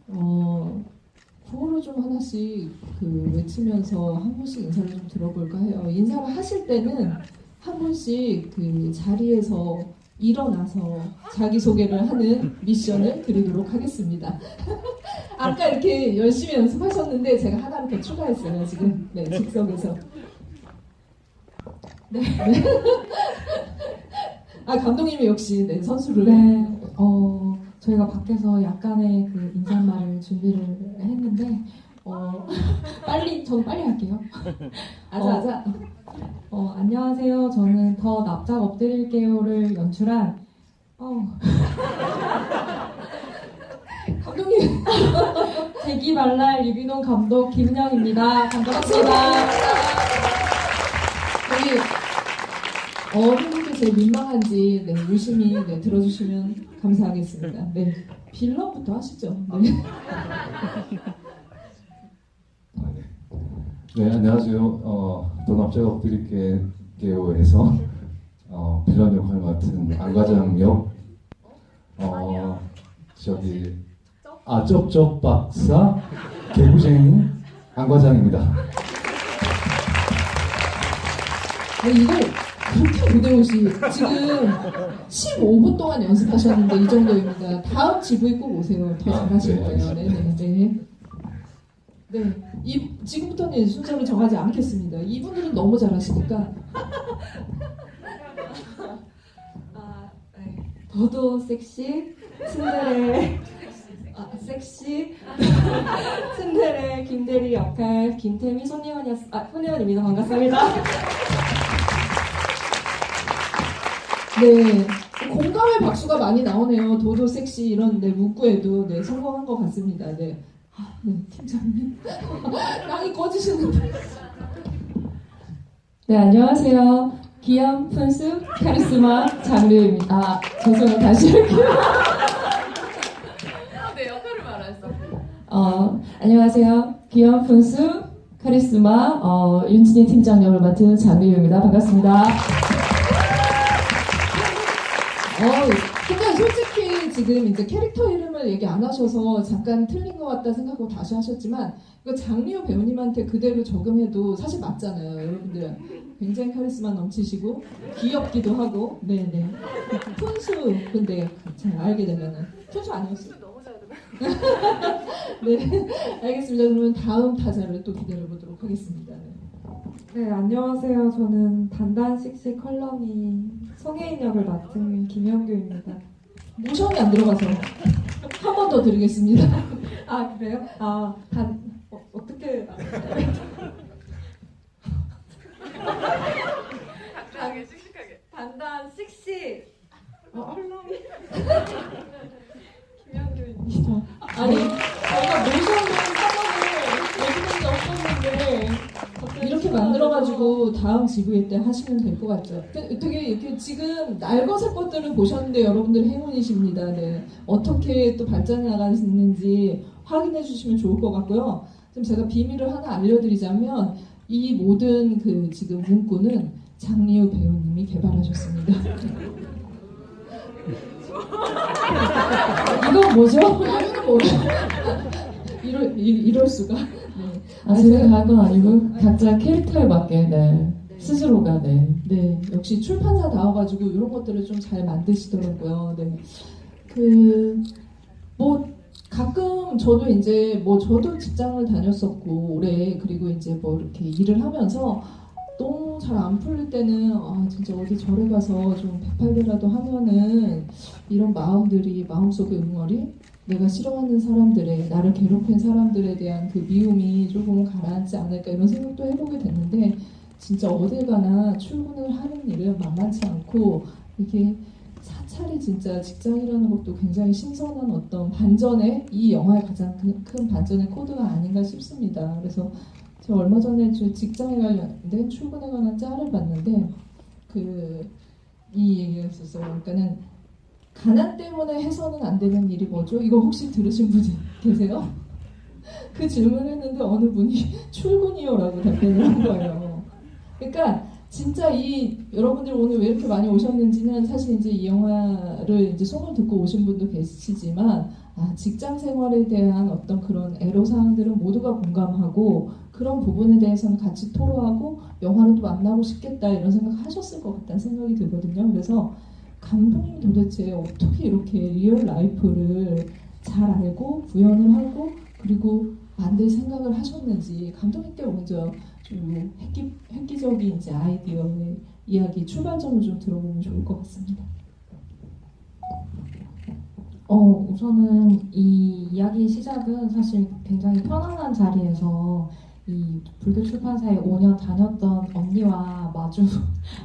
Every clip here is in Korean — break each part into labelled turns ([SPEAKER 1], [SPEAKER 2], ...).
[SPEAKER 1] 구호를 좀 하나씩 외치면서 한 분씩 인사를 좀 들어볼까 해요. 인사를 하실 때는 한 분씩 그 자리에서 일어나서 자기소개를 하는 미션을 드리도록 하겠습니다. 아까 이렇게 열심히 연습하셨는데 제가 하나를 더 추가했어요. 지금 네, 즉석에서. 네. 아, 감독님이 역시 네, 선수를.
[SPEAKER 2] 네, 저희가 밖에서 약간의 그 인사말을 준비를 했는데, 저는 빨리 할게요.
[SPEAKER 1] 아자.
[SPEAKER 2] 안녕하세요. 저는 더 납작 엎드릴게요를 연출한,
[SPEAKER 1] 감독님.
[SPEAKER 2] 대기발랄 유기농 감독 김영입니다. 반갑습니다.
[SPEAKER 1] 저희 어른분들 제일 민망한지 네, 유심히 네, 들어주시면 감사하겠습니다. 네, 빌런부터 하시죠. 네.
[SPEAKER 3] 네, 안녕하세요. 더 납작 엎드릴게요에서 빌런 역할 맡은 안과장 역 쩝쩝 박사 개구쟁이 안과장입니다.
[SPEAKER 1] 이걸 그렇게 못 외우시 지금 15분 동안 연습하셨는데 이 정도입니다. 다음 GV 꼭 오세요. 더 잘하실
[SPEAKER 3] 네,
[SPEAKER 1] 거예요. 네네네. 네, 지금부터는 순서를 정하지 않겠습니다. 이분들은 너무 잘하시니까.
[SPEAKER 2] 더도 섹시, 츤데레, 섹시, 츤데레 김대리 역할 김태미 손예원입니다. 반갑습니다.
[SPEAKER 1] 네, 공감의 박수가 많이 나오네요. 도도 섹시 이런 네, 문구에도 네, 성공한 것 같습니다. 네, 네 팀장님 땅이 꺼지시는데.
[SPEAKER 2] 네, 안녕하세요. 귀염, 푼수, 카리스마 장르입니다. 죄송해요. 다시 할게요.
[SPEAKER 4] 네, 역할을 말했어.
[SPEAKER 2] 안녕하세요. 귀염, 푼수, 카리스마 윤진희 팀장 역을 맡은 장르입니다. 반갑습니다.
[SPEAKER 1] 근데 솔직히 지금 이제 캐릭터 이름을 얘기 안 하셔서 잠깐 틀린 것 같다 생각하고 다시 하셨지만 이거 장리호 배우님한테 그대로 적용해도 사실 맞잖아요. 여러분들 굉장히 카리스마 넘치시고 귀엽기도 하고 네네 푼수 근데 잘 알게 되면은 푼수 아니었어요?
[SPEAKER 4] 너무 잘 들어.
[SPEAKER 1] 네 알겠습니다. 그러면 다음 타자를 또 기다려보도록 하겠습니다.
[SPEAKER 2] 네, 안녕하세요. 저는 단단 씩씩 컬러니 송혜인 역을 맡은 김영규입니다.
[SPEAKER 1] 모션이 안 들어가서 한 번 더 드리겠습니다.
[SPEAKER 2] 아, 그래요? 어떻게...
[SPEAKER 4] 단단하게 씩씩하게.
[SPEAKER 2] 단단 씩씩 컬러니 김영규입니다.
[SPEAKER 1] 아니 저희가 모션을 얘기한 적 없었는데 이렇게 만들어가지고 다음 GV 때 하시면 될 것 같죠. 되게 이렇게 지금 날것의 것들을 보셨는데 여러분들 행운이십니다. 네. 어떻게 또 발전해 나가는지 확인해 주시면 좋을 것 같고요. 지금 제가 비밀을 하나 알려드리자면 이 모든 그 지금 문구는 장리우 배우님이 개발하셨습니다.
[SPEAKER 2] 이건 뭐죠?
[SPEAKER 1] 이유는 뭐예요? 이럴 수가. 네.
[SPEAKER 2] 제가 한 건 아니고 각자 캐릭터에 맞게 스스로가
[SPEAKER 1] 네, 역시 출판사 나와가지고 이런 것들을 좀 잘 만드시더라고요. 네. 가끔 저도 이제 저도 직장을 다녔었고 오래 그리고 이제 이렇게 일을 하면서 너무 잘 안 풀릴 때는 진짜 어디 절에 가서 좀 108배라도 하면은 이런 마음들이 마음속에 응어리 내가 싫어하는 사람들의 나를 괴롭힌 사람들에 대한 그 미움이 조금 가라앉지 않을까 이런 생각도 해보게 됐는데 진짜 어딜 가나 출근을 하는 일은 만만치 않고 이게 사찰이 진짜 직장이라는 것도 굉장히 신선한 어떤 반전의 이 영화의 가장 큰 반전의 코드가 아닌가 싶습니다. 그래서 제가 얼마 전에 직장에 관련된 출근에 관한 짤을 봤는데 이 얘기가 있었어요. 그러니까는 가난 때문에 해서는 안 되는 일이 뭐죠? 이거 혹시 들으신 분이 계세요? 그 질문을 했는데 어느 분이 출근이요라고 답변을 한 거예요. 그러니까 진짜 이 여러분들 오늘 왜 이렇게 많이 오셨는지는 사실 이제 이 영화를 이제 소문 듣고 오신 분도 계시지만 직장 생활에 대한 어떤 그런 애로사항들은 모두가 공감하고 그런 부분에 대해서는 같이 토로하고 영화를 또 만나고 싶겠다 이런 생각 하셨을 것 같다는 생각이 들거든요. 그래서 감독님 도대체 어떻게 이렇게 리얼 라이프를 잘 알고 구현을 하고 그리고 만들 생각을 하셨는지 감독님께 먼저 좀 획기적인 이제 아이디어의 이야기 출발점을 좀 들어보면 좋을 것 같습니다.
[SPEAKER 2] 우선은 이 이야기의 시작은 사실 굉장히 편안한 자리에서 이 불교 출판사에 5년 다녔던 언니와 마주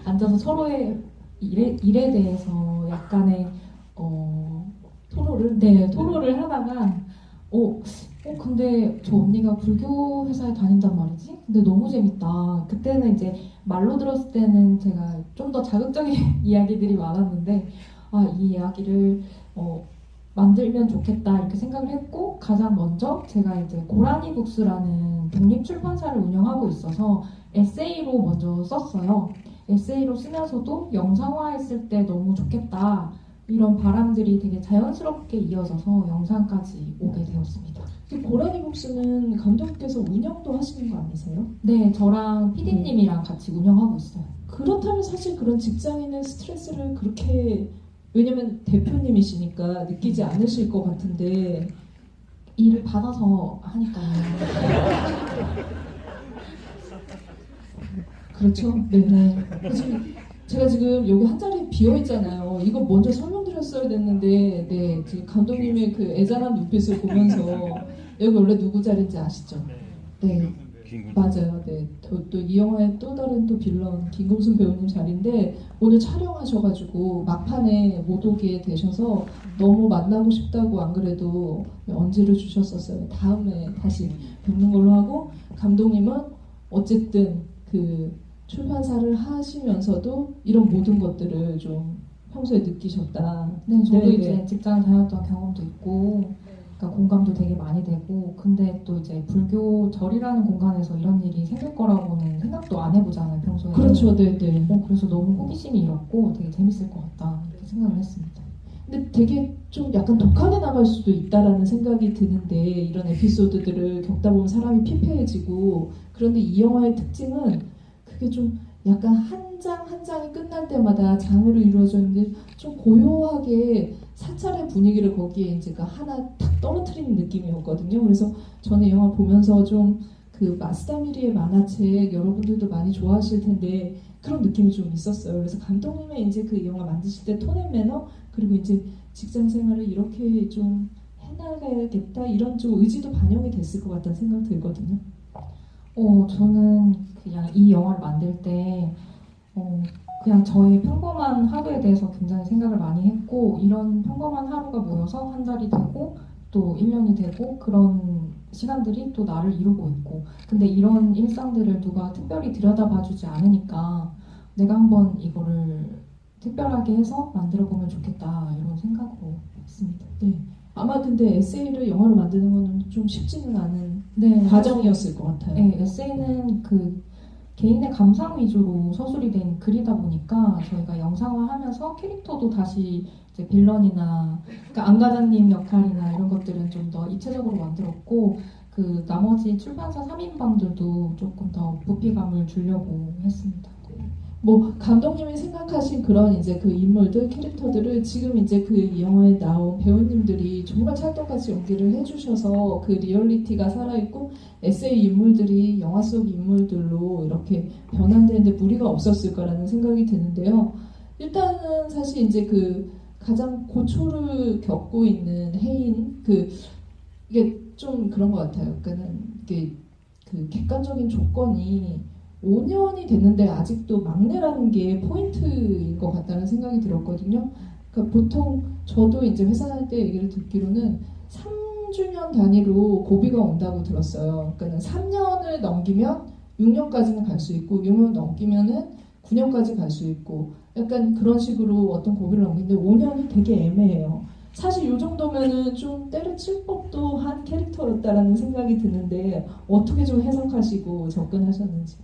[SPEAKER 2] 앉아서 서로의 일에 대해서 약간의 토로를 하다가 근데 저 언니가 불교 회사에 다닌단 말이지? 근데 너무 재밌다. 그때는 이제 말로 들었을 때는 제가 좀 더 자극적인 이야기들이 많았는데 이 이야기를 만들면 좋겠다 이렇게 생각을 했고 가장 먼저 제가 이제 고라니 북스라는 독립 출판사를 운영하고 있어서 에세이로 먼저 썼어요. 에세이로 쓰면서도 영상화했을 때 너무 좋겠다. 이런 바람들이 되게 자연스럽게 이어져서 영상까지 오게 되었습니다.
[SPEAKER 1] 고라니 북스는 감독님께서 운영도 하시는 거 아니세요?
[SPEAKER 2] 네, 저랑 PD님이랑 같이 운영하고 있어요.
[SPEAKER 1] 그렇다면 사실 그런 직장인의 스트레스를 그렇게 왜냐면 대표님이시니까 느끼지 않으실 것 같은데
[SPEAKER 2] 일을 받아서 하니까요.
[SPEAKER 1] 그렇죠? 네네. 제가 지금 여기 한 자리 비어 있잖아요. 이거 먼저 설명드렸어야 됐는데, 네, 지금 감독님의 그 애잔한 눈빛을 보면서 여기 원래 누구 자리인지 아시죠? 네, 맞아요. 네, 또 이 영화의 또 다른 또 빌런 김금순 배우님 자리인데 오늘 촬영하셔가지고 막판에 못 오게 되셔서 너무 만나고 싶다고 안 그래도 언지를 주셨었어요. 다음에 다시 뵙는 걸로 하고 감독님은 어쨌든 그 출판사를 하시면서도 이런 모든 것들을 좀 평소에 느끼셨다.
[SPEAKER 2] 네, 저도
[SPEAKER 1] 네네.
[SPEAKER 2] 이제 직장을 다녔던 경험도 있고, 그러니까 공감도 되게 많이 되고, 근데 또 이제 불교 절이라는 공간에서 이런 일이 생길 거라고는 생각도 안 해보잖아요, 평소에.
[SPEAKER 1] 그렇죠, 네네.
[SPEAKER 2] 그래서 너무 호기심이 일었고, 되게 재밌을 것 같다 이렇게 생각을 했습니다.
[SPEAKER 1] 근데 되게 좀 약간 독하게 나갈 수도 있다라는 생각이 드는데 이런 에피소드들을 겪다 보면 사람이 피폐해지고 그런데 이 영화의 특징은 그게 좀 약간 한 장 한 장이 끝날 때마다 장으로 이루어져 있는데 좀 고요하게 사찰의 분위기를 거기에 이제 하나 탁 떨어뜨리는 느낌이었거든요. 그래서 저는 이 영화 보면서 좀 그 마스다미리의 만화책 여러분들도 많이 좋아하실 텐데 그런 느낌이 좀 있었어요. 그래서 감독님의 이제 그 영화 만드실 때 톤 앤 매너 그리고 이제 직장 생활을 이렇게 좀 해나가야겠다 이런 좀 의지도 반영이 됐을 것 같다는 생각 들거든요.
[SPEAKER 2] 저는 그냥 이 영화를 만들 때 그냥 저의 평범한 하루에 대해서 굉장히 생각을 많이 했고 이런 평범한 하루가 모여서 한 달이 되고 또 1년이 되고 그런 시간들이 또 나를 이루고 있고 근데 이런 일상들을 누가 특별히 들여다봐주지 않으니까 내가 한번 이거를 특별하게 해서 만들어보면 좋겠다 이런 생각으로 했습니다.
[SPEAKER 1] 네. 아마 근데 에세이를 영화로 만드는 거는 좀 쉽지는 않은
[SPEAKER 2] 네,
[SPEAKER 1] 과정이었을 것 같아요.
[SPEAKER 2] 네, 에세이는 그 개인의 감상 위주로 서술이 된 글이다 보니까 저희가 영상화하면서 캐릭터도 다시 이제 빌런이나 그러니까 안 과장님 역할이나 이런 것들은 좀 더 입체적으로 만들었고 그 나머지 출판사 3인방들도 조금 더 부피감을 주려고 했습니다.
[SPEAKER 1] 뭐 감독님이 생각하신 그런 이제 그 인물들 캐릭터들을 지금 이제 그 영화에 나온 배우님들이 정말 찰떡같이 연기를 해주셔서 그 리얼리티가 살아있고 에세이 인물들이 영화 속 인물들로 이렇게 변환되는데 무리가 없었을 거라는 생각이 드는데요. 일단은 사실 이제 그 가장 고초를 겪고 있는 해인 이게 좀 그런 것 같아요. 그러니까는 이게 그 객관적인 조건이 5년이 됐는데 아직도 막내라는 게 포인트인 것 같다는 생각이 들었거든요. 그러니까 보통 저도 이제 회사 다닐 때 얘기를 듣기로는 3주년 단위로 고비가 온다고 들었어요. 그러니까 3년을 넘기면 6년까지는 갈 수 있고 6년 넘기면은 9년까지 갈 수 있고 약간 그런 식으로 어떤 고비를 넘기는데 5년이 되게 애매해요. 사실 이 정도면은 좀 때려칠 법도 한 캐릭터였다라는 생각이 드는데 어떻게 좀 해석하시고 접근하셨는지.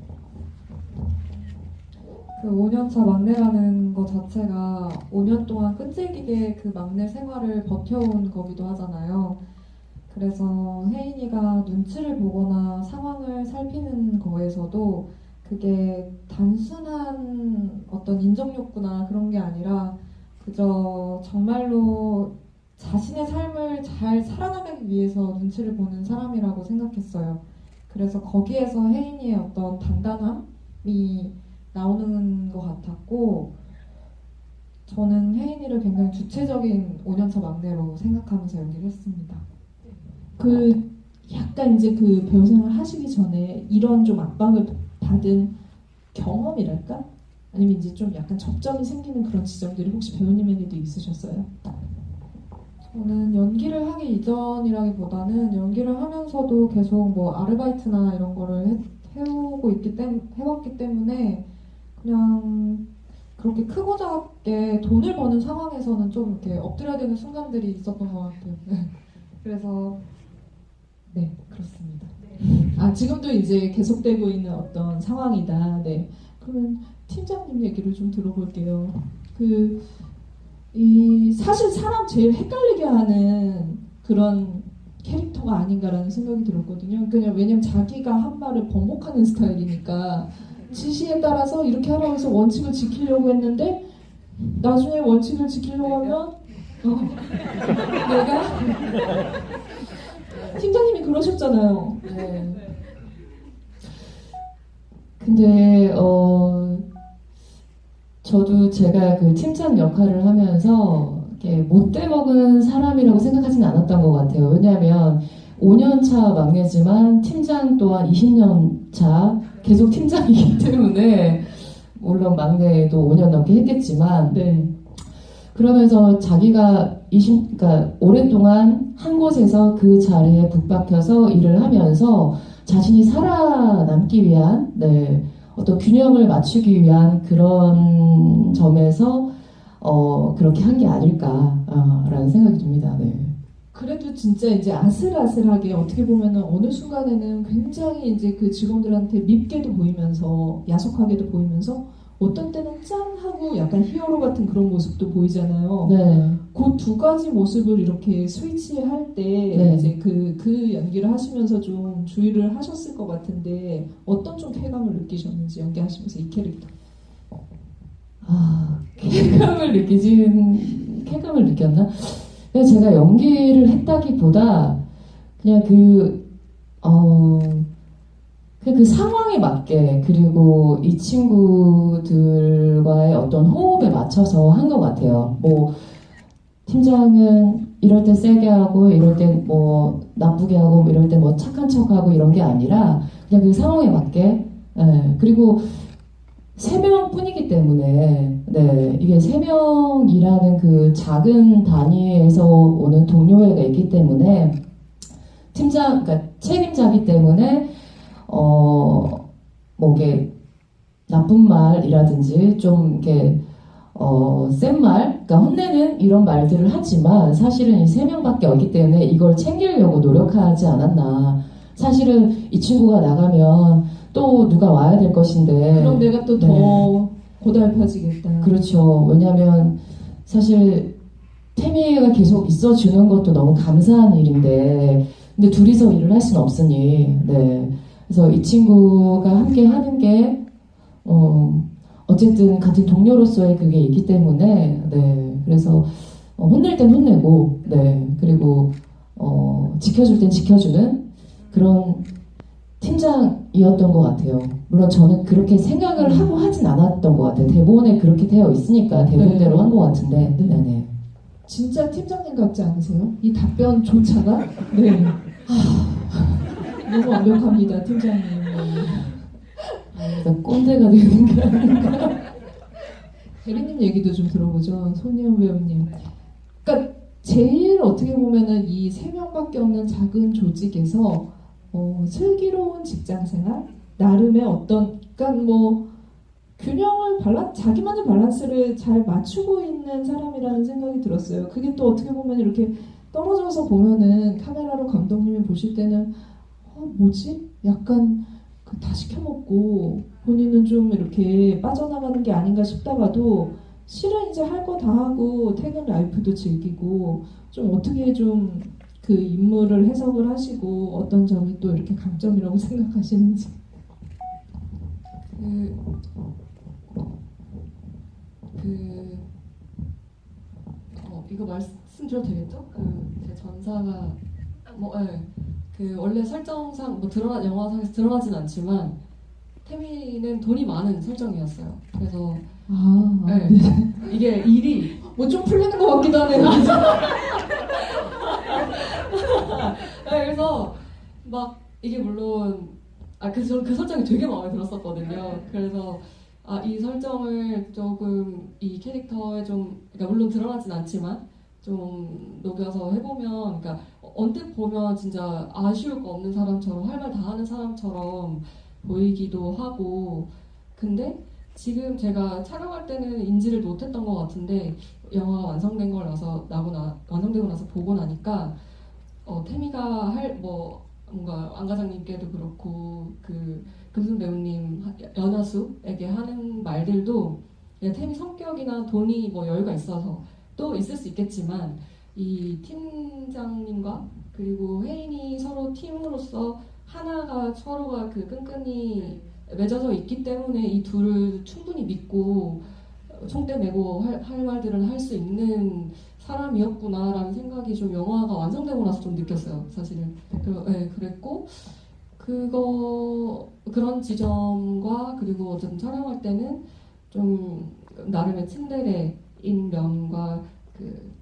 [SPEAKER 2] 그 5년차 막내라는 것 자체가 5년 동안 끈질기게 그 막내 생활을 버텨온 거기도 하잖아요. 그래서 혜인이가 눈치를 보거나 상황을 살피는 거에서도 그게 단순한 어떤 인정 욕구나 그런 게 아니라 그저 정말로 자신의 삶을 잘 살아나가기 위해서 눈치를 보는 사람이라고 생각했어요. 그래서 거기에서 혜인이의 어떤 단단함이 나오는 것 같았고, 저는 혜인이를 굉장히 주체적인 5년차 막내로 생각하면서 연기를 했습니다.
[SPEAKER 1] 그 약간 이제 그 배우 생활 하시기 전에 이런 좀 압박을 받은 경험이랄까? 아니면 이제 좀 약간 접점이 생기는 그런 지점들이 혹시 배우님에게도 있으셨어요?
[SPEAKER 2] 저는 연기를 하기 이전이라기보다는 연기를 하면서도 계속 뭐 아르바이트나 이런 거를 해왔기 때문에 그냥 그렇게 크고 작게 돈을 버는 상황에서는 좀 이렇게 엎드려야 되는 순간들이 있었던 것 같아요. 그래서 네, 그렇습니다.
[SPEAKER 1] 아, 지금도 이제 계속되고 있는 어떤 상황이다. 네. 그러면 팀장님 얘기를 좀 들어볼게요. 사실 사람 제일 헷갈리게 하는 그런 캐릭터가 아닌가라는 생각이 들었거든요. 그냥 왜냐면 자기가 한 말을 번복하는 스타일이니까 지시에 따라서 이렇게 하라고 해서 원칙을 지키려고 했는데 나중에 원칙을 지키려고 하면 내가 팀장님이 그러셨잖아요.
[SPEAKER 5] 네. 근데 저도 제가 그 팀장 역할을 하면서 이렇게 못돼 먹은 사람이라고 생각하진 않았던 것 같아요. 왜냐하면 5년차 막내지만 팀장 또한 20년차 계속 팀장이기 때문에 물론 막내도 5년 넘게 했겠지만
[SPEAKER 1] 네.
[SPEAKER 5] 그러면서 자기가 그러니까 오랫동안 한 곳에서 그 자리에 북박혀서 일을 하면서 자신이 살아남기 위한 어떤 균형을 맞추기 위한 그런 점에서 그렇게 한 게 아닐까라는 생각이 듭니다. 네.
[SPEAKER 1] 그래도 진짜 이제 아슬아슬하게 어떻게 보면은 어느 순간에는 굉장히 이제 그 직원들한테 밉게도 보이면서 야속하게도 보이면서 어떤 때는 짠하고 약간 히어로 같은 그런 모습도 보이잖아요.
[SPEAKER 5] 네.
[SPEAKER 1] 그 두 가지 모습을 이렇게 스위치할 때
[SPEAKER 5] 네.
[SPEAKER 1] 이제 그 연기를 하시면서 좀 주의를 하셨을 것 같은데 어떤 좀 쾌감을 느끼셨는지 연기하시면서 이 캐릭터.
[SPEAKER 5] 쾌감을 느꼈나? 그냥 제가 연기를 했다기보다 그냥 그 상황에 맞게 그리고 이 친구들과의 어떤 호흡에 맞춰서 한 것 같아요. 뭐 팀장은 이럴 때 세게 하고 이럴 때 뭐 나쁘게 하고 이럴 때 뭐 착한 척하고 이런 게 아니라 그냥 그 상황에 맞게 그리고 3명뿐이기 때문에 이게 3명이라는 그 작은 단위에서 오는 동료애가 있기 때문에 그러니까 책임자기 때문에 뭐 이게 나쁜 말이라든지 좀 이렇게 센 말, 그러니까 혼내는 이런 말들을 하지만 사실은 이 3명밖에 없기 때문에 이걸 챙기려고 노력하지 않았나. 사실은 이 친구가 나가면 또 누가 와야 될 것인데
[SPEAKER 1] 그럼 내가 또 더 고달파지겠다.
[SPEAKER 5] 그렇죠. 왜냐하면 사실 태미가 계속 있어주는 것도 너무 감사한 일인데 근데 둘이서 일을 할 수는 없으니 그래서 이 친구가 함께 하는 게 어쨌든 같은 동료로서의 그게 있기 때문에 그래서 혼낼 땐 혼내고 그리고 지켜줄 땐 지켜주는 그런 팀장이었던 것 같아요. 물론 저는 그렇게 생각을 하고 하진 않았던 것 같아요. 대본에 그렇게 되어 있으니까 대본대로 한 것 같은데 네네.
[SPEAKER 1] 진짜 팀장님 같지 않으세요? 이 답변조차가? 네. 너무 완벽합니다, 팀장님.
[SPEAKER 5] 그래서 꼰대가 되는 게 아닌가.
[SPEAKER 1] 대리님 얘기도 좀 들어보죠. 손희연 배우님. 그러니까 제일 어떻게 보면은 이 3명밖에 없는 작은 조직에서 슬기로운 직장생활, 나름의 어떤, 그러니까 뭐 균형을 자기만의 밸런스를 잘 맞추고 있는 사람이라는 생각이 들었어요. 그게 또 어떻게 보면 이렇게 떨어져서 보면은 카메라로 감독님이 보실 때는 뭐지? 약간 다 시켜먹고 본인은 좀 이렇게 빠져나가는 게 아닌가 싶다가도 실은 이제 할 거 다 하고 퇴근 라이프도 즐기고 좀 어떻게 좀 그 인물을 해석을 하시고 어떤 점이 또 이렇게 강점이라고 생각하시는지.
[SPEAKER 6] 이거 말씀드려도 되겠죠? 제 전사가 원래 설정상 영화상에서 드러나진 않지만 태미는 돈이 많은 설정이었어요. 그래서 네. 이게 일이
[SPEAKER 1] 뭐 좀 풀리는 것 같기도 하네요.
[SPEAKER 6] 그래서 막 이게 물론 저는 그 설정이 되게 마음에 들었었거든요. 그래서 이 설정을 조금 이 캐릭터에 좀 그러니까 물론 드러나진 않지만 좀 녹여서 해보면 그러니까 언뜻 보면 진짜 아쉬울 거 없는 사람처럼 할 말 다 하는 사람처럼 보이기도 하고 근데 지금 제가 촬영할 때는 인지를 못했던 것 같은데 영화가 완성되고 나서 보고 나니까 태미가 뭔가 안 과장님께도 그렇고 그 금순 배우님 연하수에게 하는 말들도 그냥 태미 성격이나 돈이 여유가 있어서 또 있을 수 있겠지만 이 팀장님과 그리고 혜인이 서로 팀으로서 하나가 서로가 끈끈이 맺어져 있기 때문에 이 둘을 충분히 믿고 총대 메고 할 말들을 할 수 있는 사람이었구나라는 생각이 좀 영화가 완성되고 나서 좀 느꼈어요, 사실은. 그랬고 그런 지점과 그리고 어쨌든 촬영할 때는 좀 나름의 츤데레인 면과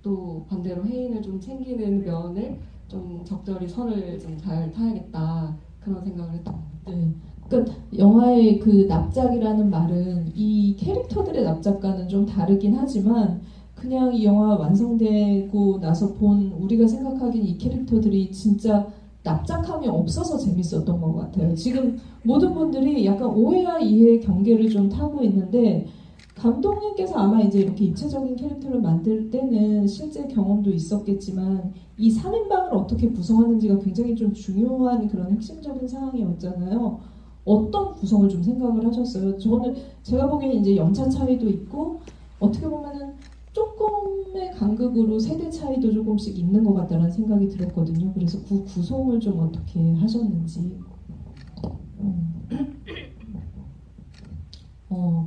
[SPEAKER 6] 또 반대로 혜인을 좀 챙기는 면을 좀 적절히 선을 좀 잘 타야겠다 그런 생각을 했던 것 같아요.
[SPEAKER 1] 네. 그러니까 영화의 그 납작이라는 말은 이 캐릭터들의 납작과는 좀 다르긴 하지만 그냥 이 영화 완성되고 나서 본 우리가 생각하기엔 이 캐릭터들이 진짜 납작함이 없어서 재밌었던 것 같아요. 지금 모든 분들이 약간 오해와 이해의 경계를 좀 타고 있는데 감독님께서 아마 이제 이렇게 입체적인 캐릭터를 만들 때는 실제 경험도 있었겠지만 이 3인방을 어떻게 구성하는지가 굉장히 좀 중요한 그런 핵심적인 상황이었잖아요. 어떤 구성을 좀 생각을 하셨어요? 제가 보기엔 이제 연차 차이도 있고 어떻게 보면은 조금의 간극으로 세대 차이도 조금씩 있는 것 같다는 생각이 들었거든요. 그래서 그 구성을 좀 어떻게 하셨는지.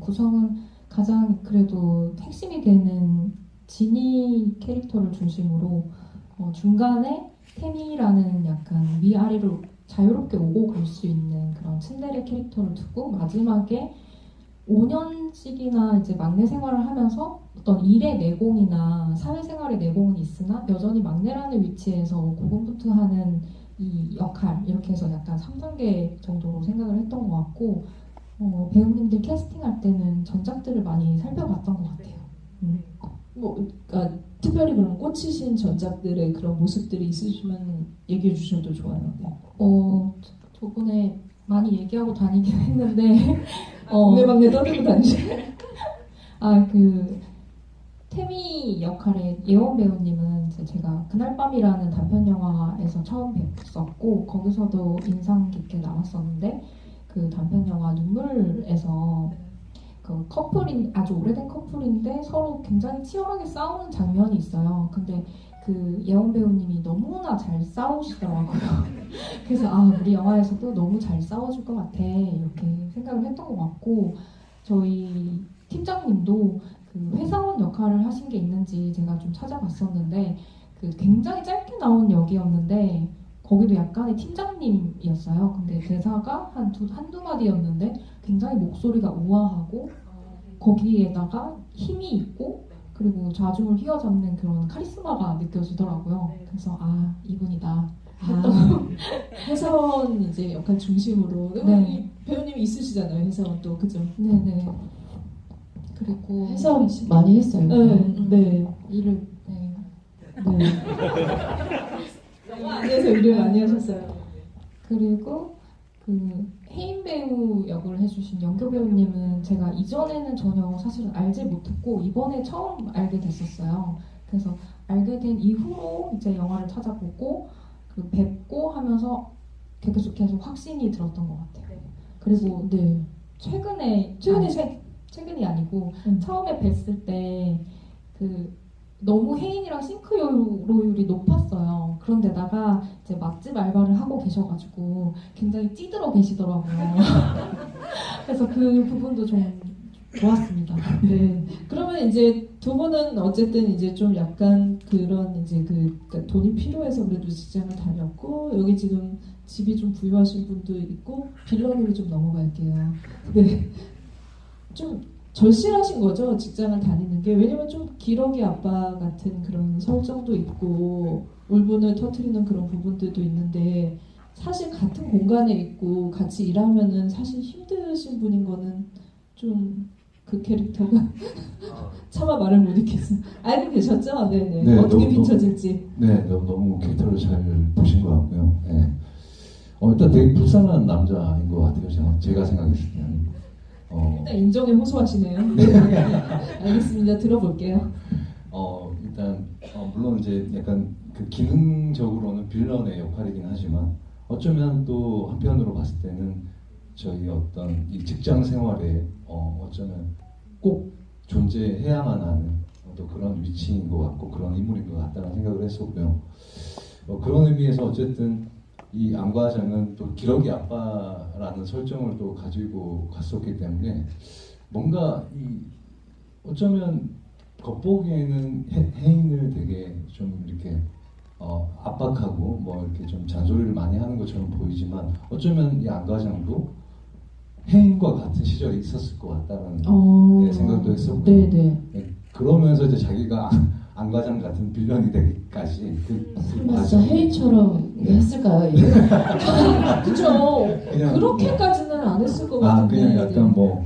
[SPEAKER 2] 구성은 가장 그래도 핵심이 되는 지니 캐릭터를 중심으로 중간에 태미라는 약간 위아래로 자유롭게 오고 갈 수 있는 그런 츤데레 캐릭터를 두고 마지막에 5년씩이나 이제 막내 생활을 하면서 어떤 일의 내공이나 사회생활의 내공은 있으나 여전히 막내라는 위치에서 고군분투하는 이 역할 이렇게 해서 약간 3단계 정도로 생각을 했던 것 같고 배우님들 캐스팅할 때는 전작들을 많이 살펴봤던 것 같아요.
[SPEAKER 1] 그러니까 특별히 그런 꽂히신 전작들의 그런 모습들이 있으시면 얘기해 주셔도 좋아요. 네.
[SPEAKER 2] 저번에 많이 얘기하고 다니긴 했는데
[SPEAKER 1] 동네방네 떠들고 다니시죠?
[SPEAKER 2] 태미 역할의 예원 배우님은 제가 그날 밤이라는 단편 영화에서 처음 뵀었고 거기서도 인상 깊게 남았었는데 그 단편 영화 눈물에서 그 아주 오래된 커플인데 서로 굉장히 치열하게 싸우는 장면이 있어요. 근데 그 예원 배우님이 너무나 잘 싸우시더라고요. 그래서 우리 영화에서도 너무 잘 싸워줄 것 같아 이렇게 생각을 했던 것 같고 저희 팀장님도 그 회사원 역할을 하신 게 있는지 제가 좀 찾아봤었는데 그 굉장히 짧게 나온 역이었는데 거기도 약간의 팀장님이었어요. 근데 대사가 한두 마디였는데 굉장히 목소리가 우아하고 거기에다가 힘이 있고 그리고 좌중을 휘어잡는 그런 카리스마가 느껴지더라고요. 그래서 이분이다.
[SPEAKER 1] 회사원 이제 역할 중심으로
[SPEAKER 2] 네.
[SPEAKER 1] 배우님이 있으시잖아요. 회사원 또 그죠?
[SPEAKER 2] 네네. 그리고
[SPEAKER 5] 회사원 많이 했어요.
[SPEAKER 1] 네.
[SPEAKER 2] 일을
[SPEAKER 1] 영화 안에서 일을 많이 하셨어요.
[SPEAKER 2] 그리고 그 혜인 배우 역을 해주신 연교 배우님은 제가 이전에는 전혀 사실은 알지 못했고 이번에 처음 알게 됐었어요. 그래서 알게 된 이후로 이제 영화를 찾아보고 뵙고 하면서 계속 확신이 들었던 것 같아요. 그리고 최근에 최근이 아니고 처음에 뵀을 때 그 너무 혜인이랑 싱크로율이 높았어요. 그런데다가 이제 맛집 알바를 하고 계셔가지고 굉장히 찌들어 계시더라고요. 그래서 그 부분도 좀 좋았습니다.
[SPEAKER 1] 네. 그러면 이제 두 분은 어쨌든 이제 좀 약간 그런 이제 그러니까 돈이 필요해서 그래도 직장을 다녔고 여기 지금 집이 좀 부유하신 분도 있고 빌런으로 좀 넘어갈게요. 네. 좀 절실하신 거죠, 직장을 다니는 게. 왜냐면 좀 기러기 아빠 같은 그런 설정도 있고 울분을 터트리는 그런 부분들도 있는데 사실 같은 공간에 있고 같이 일하면은 사실 힘드신 분인 거는 좀 그 캐릭터가 차마 말을 못 읽겠어요. 알고 계셨죠? 네네.
[SPEAKER 3] 네,
[SPEAKER 1] 어떻게
[SPEAKER 3] 너무-
[SPEAKER 1] 비춰질지.
[SPEAKER 3] 네, 너무 캐릭터를 잘 보신 것 같고요. 네. 일단 되게 불쌍한 남자인 것 같아요. 제가 생각했을 때는.
[SPEAKER 1] 일단 인정에 호소하시네요. 네. 알겠습니다. 들어볼게요.
[SPEAKER 3] 일단 물론 이제 약간 그 기능적으로는 빌런의 역할이긴 하지만 어쩌면 또 한편으로 봤을 때는 저희 어떤 이 직장 생활에 어쩌면 꼭 존재해야만 하는 또 그런 위치인 것 같고 그런 인물인 것 같다는 생각을 했었고요. 그런 의미에서 어쨌든 이 안 과장은 또 기러기 아빠라는 설정을 또 가지고 갔었기 때문에 뭔가 이 어쩌면 겉보기에는 혜인을 되게 좀 이렇게 압박하고 뭐 이렇게 좀 잔소리를 많이 하는 것처럼 보이지만 어쩌면 이 안 과장도 혜인과 같은 시절이 있었을 것 같다는 생각도 했었고요.
[SPEAKER 1] 네네.
[SPEAKER 3] 네, 그러면서 이제 자기가 안 과장 같은 빌런이 되기까지
[SPEAKER 5] 설마 진짜 혜인처럼 했을까요? 이게?
[SPEAKER 1] 그죠.
[SPEAKER 3] 그냥
[SPEAKER 1] 그렇게까지는 안 했을 것 같은데.
[SPEAKER 3] 그냥 약간 뭐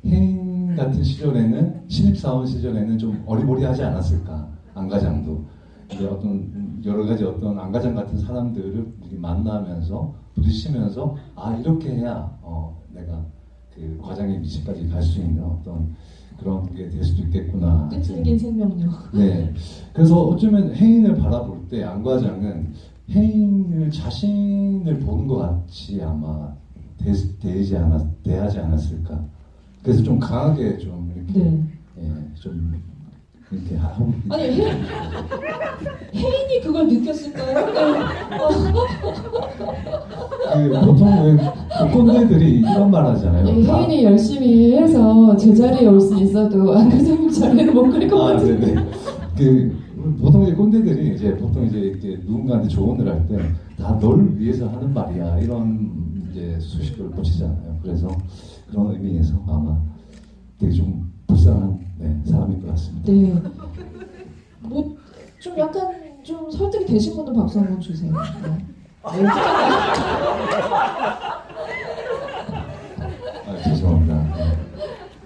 [SPEAKER 3] 혜인 같은 시절에는 신입사원 시절에는 좀 어리버리하지 않았을까 안 과장도 이제 어떤 여러 가지 어떤 안 과장 같은 사람들을 이렇게 만나면서 부딪히면서 이렇게 해야 내가 그 과장의 위치까지 갈 수 있는 어떤 그런 게 될 수도 있겠구나.
[SPEAKER 1] 끈질긴 생명력.
[SPEAKER 3] 네. 그래서 어쩌면 혜인을 바라볼 때 안 과장은 혜인을 자신을 보는 것 같이 아마 대하지 않았을까. 그래서 좀 강하게 좀 이렇게
[SPEAKER 1] 네.
[SPEAKER 3] 좀 이렇게 하고
[SPEAKER 1] 아니 혜인이 그걸 느꼈을까요?
[SPEAKER 3] 보통 왜 꼰대들이 이런 말 하잖아요.
[SPEAKER 5] 혜인이 열심히 해서 제자리에 올 수 있어도 안 과장님 자리를 못 그릴 것 같은데.
[SPEAKER 3] 네네. 보통 이제 꼰대들이 이제 보통 이제 이렇게 누군가한테 조언을 할 때 다 널 위해서 하는 말이야 이런 이제 수식어를 붙이잖아요. 그래서 그런 의미에서 아마 되게 좀 불쌍한 사람인 것 같습니다.
[SPEAKER 1] 네. 뭐 좀 약간 좀 설득이 되신 분들 박수 한번 주세요. 네.
[SPEAKER 3] 죄송합니다.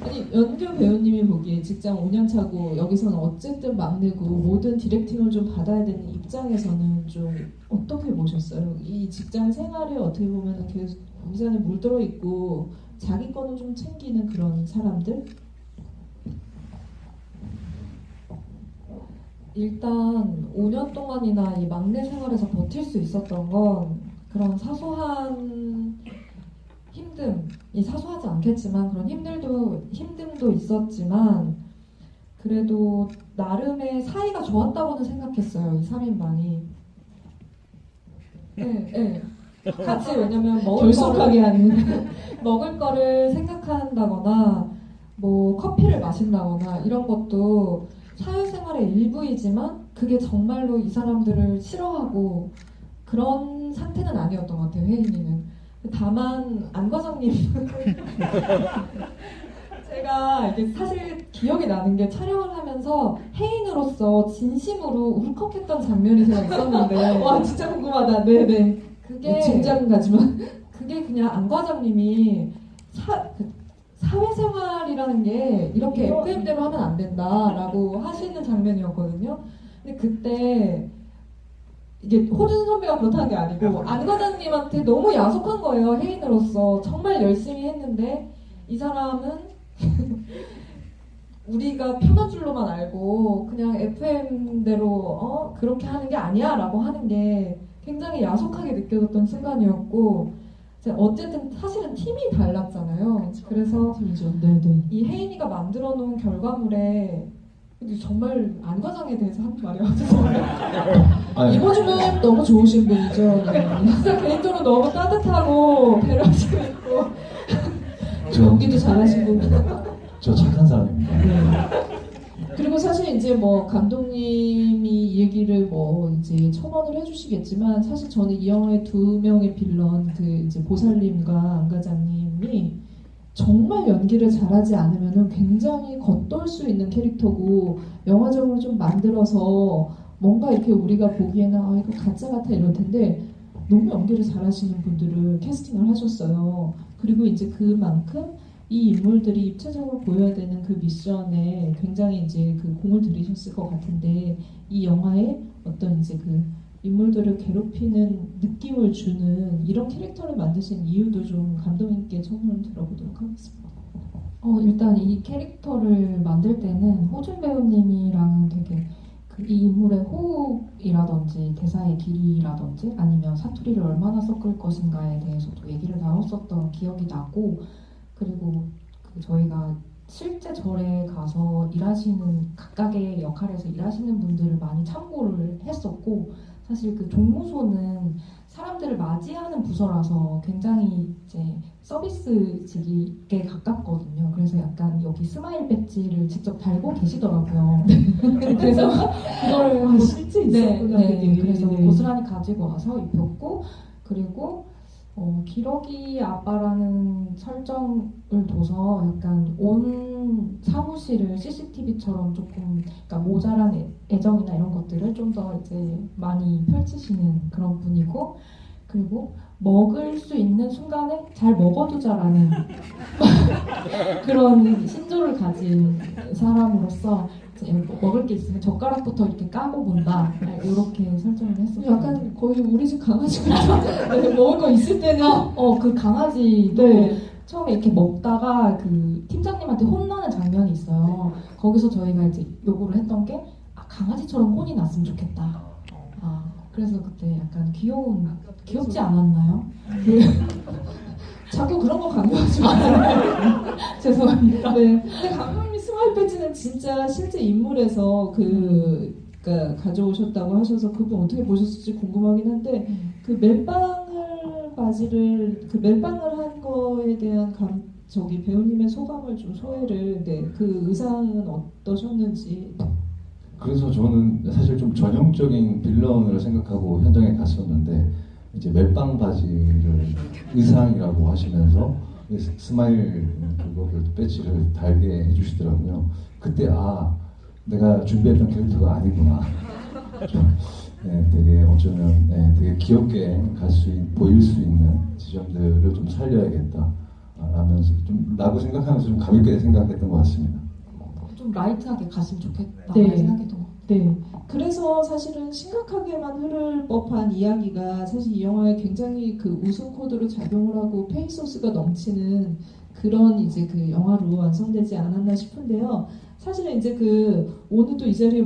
[SPEAKER 1] 아니 연규 배우님이 보기에 직장 5년 차고 여기서는 어쨌든 막내고 모든 디렉팅을 좀 받아야 되는 입장에서는 좀 어떻게 보셨어요? 이 직장 생활에 어떻게 보면 계속 거기 안에 물들어 있고 자기 거는 좀 챙기는 그런 사람들?
[SPEAKER 6] 일단 5년 동안이나 이 막내 생활에서 버틸 수 있었던 건 그런 사소한 힘듦이 사소하지 않겠지만 그런 힘듦도 있었지만 그래도 나름의 사이가 좋았다고는 생각했어요. 이 3인방이. 네. 같이 왜냐면
[SPEAKER 1] 결속하게 하는.
[SPEAKER 6] 먹을 거를 생각한다거나 뭐 커피를 마신다거나 이런 것도 사회생활의 일부이지만 그게 정말로 이 사람들을 싫어하고 그런 상태는 아니었던 것 같아요. 혜인이는. 다만 안 과장님 제가 이게 사실 기억이 나는 게 촬영을 하면서 혜인으로서 진심으로 울컥했던 장면이 제가 있었는데
[SPEAKER 1] 와 진짜 궁금하다. 네네.
[SPEAKER 6] 그게
[SPEAKER 1] 짐작은 가지만.
[SPEAKER 6] 그게 그냥 안 과장님이 사회생활이라는 게 이렇게 FM대로 하면 안 된다라고 하시는 장면이었거든요. 근데 그때 이게 호준 선배가 그렇다는 게 아니고 안 과장님한테 너무 야속한 거예요. 혜인으로서 정말 열심히 했는데 이 사람은 우리가 편한 줄로만 알고 그냥 FM대로 그렇게 하는 게 아니야 라고 하는 게 굉장히 야속하게 느껴졌던 순간이었고
[SPEAKER 2] 어쨌든 사실은 팀이 달랐잖아요. 그래서
[SPEAKER 1] 팀이죠. 네네.
[SPEAKER 2] 이 혜인이가 만들어 놓은 결과물에 정말 안과장에 대해서 하는 말이어가지고
[SPEAKER 3] 아니,
[SPEAKER 1] 이모주는 너무 좋으신 분이죠. 네.
[SPEAKER 2] 진짜 개인적으로 너무 따뜻하고 배려심 있고
[SPEAKER 1] 연기도 잘하시고.
[SPEAKER 3] 저 착한 사람입니다.
[SPEAKER 1] 네. 그리고 사실 이제 뭐 감독님이 이 얘기를 뭐 이제 첨언을 해주시겠지만 사실 저는 이 영화의 두 명의 빌런 그 이제 보살님과 안과장님이 정말 연기를 잘하지 않으면은 굉장히 겉돌 수 있는 캐릭터고 영화적으로 좀 만들어서 뭔가 이렇게 우리가 보기에는 아 이거 가짜 같아 이럴 텐데 너무 연기를 잘하시는 분들을 캐스팅을 하셨어요. 그리고 이제 그만큼 이 인물들이 입체적으로 보여야 되는 그 미션에 굉장히 이제 그 공을 들이셨을 것 같은데 이 영화에 어떤 이제 그 인물들을 괴롭히는 느낌을 주는 이런 캐릭터를 만드신 이유도 좀 감독님께 청문을 들어보도록 하겠습니다.
[SPEAKER 2] 일단 이 캐릭터를 만들 때는 호준 배우님이랑 되게 이 인물의 호흡이라든지 대사의 길이라든지 아니면 사투리를 얼마나 섞을 것인가에 대해서도 얘기를 나눴었던 기억이 나고 그리고 저희가 실제 절에 가서 일하시는 각각의 역할에서 일하시는 분들을 많이 참고를 했었고 사실 그 종무소는 사람들을 맞이하는 부서라서 굉장히 이제 서비스직에 가깝거든요. 그래서 약간 여기 스마일 배지를 직접 달고 계시더라고요. 그래서 그거를
[SPEAKER 1] 실제 있었구나. 그게.
[SPEAKER 2] 그래서
[SPEAKER 1] 네.
[SPEAKER 2] 고스란히 가지고 와서 입혔고 그리고 기러기 아빠라는 설정을 둬서 약간 온 사무실을 CCTV처럼 조금 그러니까 모자란 애정이나 이런 것들을 좀 더 이제 많이 펼치시는 그런 분이고 그리고 먹을 수 있는 순간에 잘 먹어두자라는 그런 신조를 가진 사람으로서 이제 먹을 게 있으면 젓가락부터 이렇게 까고 본다 이렇게 설정을 했었어요.
[SPEAKER 1] 약간 거의 우리 집 강아지 같은 네, 먹을 거 있을 때는
[SPEAKER 2] 그 강아지도
[SPEAKER 1] 네.
[SPEAKER 2] 처음에 이렇게 먹다가 그 팀장님한테 혼나는 장면이 있어요. 거기서 저희가 이제 요구를 했던 게 강아지처럼 혼이 났으면 좋겠다. 그래서 그때 약간 귀엽지 않았나요?
[SPEAKER 1] 자꾸 그런 거 강조하지 마세요.
[SPEAKER 2] 죄송합니다.
[SPEAKER 1] 네. 근데 감독님 스마일 배지는 진짜 실제 인물에서 그러니까 가져오셨다고 하셔서 그분 어떻게 보셨을지 궁금하긴 한데 그 멜빵을 한 거에 대한 저기 배우님의 소감을 좀 소회를 그 의상은 어떠셨는지.
[SPEAKER 3] 그래서 저는 사실 좀 전형적인 빌런을 생각하고 현장에 갔었는데 이제 멜빵 바지를 의상이라고 하시면서 스마일 그거를 배지를 달게 해주시더라고요. 그때 내가 준비했던 캐릭터가 아니구나. 좀, 되게 어쩌면 되게 귀엽게 보일 수 있는 지점들을 좀 살려야겠다 라면서 라고 생각하면서 좀 가볍게 생각했던 것 같습니다.
[SPEAKER 2] 좀 라이트하게 갔으면 좋겠다
[SPEAKER 1] 네.
[SPEAKER 2] 생각했던 것 같아요.
[SPEAKER 1] 네. 그래서 사실은 심각하게만 흐를 법한 이야기가 사실 이 영화에 굉장히 그 웃음 코드로 작용을 하고 페이소스가 넘치는 그런 이제 그 영화로 완성되지 않았나 싶은데요. 사실은 이제 오늘도 이 자리에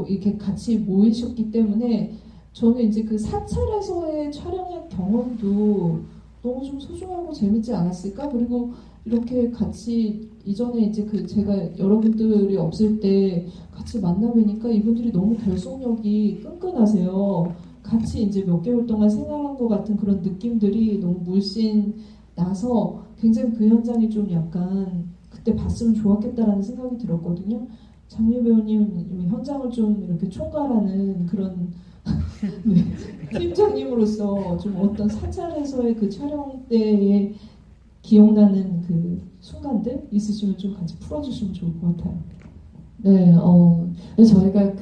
[SPEAKER 1] 이렇게 같이 모이셨기 때문에 저는 이제 그 사찰에서의 촬영의 경험도 너무 좀 소중하고 재밌지 않았을까? 그리고 이렇게 같이 이전에 이제 제가 여러분들이 없을 때 같이 만나 뵈니까 이분들이 너무 결속력이 끈끈하세요. 같이 이제 몇 개월 동안 생활한 것 같은 그런 느낌들이 너무 물씬 나서 굉장히 그 현장이 좀 약간 그때 봤으면 좋았겠다라는 생각이 들었거든요. 장유 배우님 현장을 좀 이렇게 총괄하는 그런 네, 팀장님으로서 좀 어떤 사찰에서의 그 촬영 때에 기억나는 그 순간들 있으시면 좀 같이 풀어주시면 좋을 것 같아요.
[SPEAKER 5] 네, 근데 저희가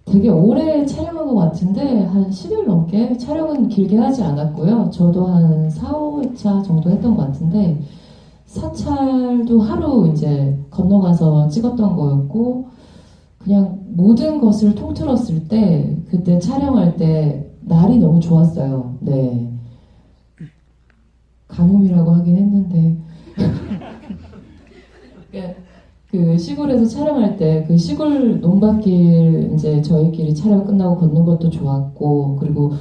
[SPEAKER 5] 되게 오래 촬영한 것 같은데 한 10일 넘게 촬영은 길게 하지 않았고요. 저도 한 4, 5회차 정도 했던 것 같은데 사찰도 하루 이제 건너가서 찍었던 거였고 그냥 모든 것을 통틀었을 때 그때 촬영할 때 날이 너무 좋았어요. 네. 가뭄이라고 하긴 했는데 그 시골에서 촬영할 때 그 시골 논밭길 이제 저희끼리 촬영 끝나고 걷는 것도 좋았고 그리고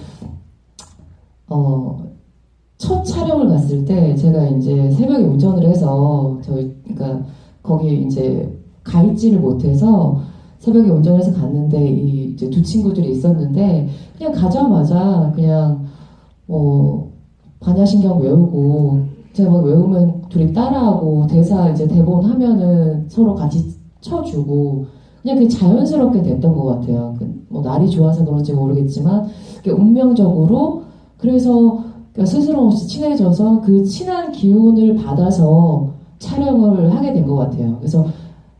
[SPEAKER 5] 첫 촬영을 갔을 때 제가 이제 새벽에 운전을 해서 그러니까 거기 이제 가 있지를 못해서 새벽에 운전해서 갔는데 이제 두 친구들이 있었는데 그냥 가자마자 그냥 반야신경 외우고 제가 막 외우면 둘이 따라하고 대사 이제 대본 하면은 서로 같이 쳐주고 그냥 그게 자연스럽게 됐던 것 같아요. 뭐 날이 좋아서 그런지 모르겠지만 운명적으로 그래서 스스럼 없이 친해져서 그 친한 기운을 받아서 촬영을 하게 된 것 같아요. 그래서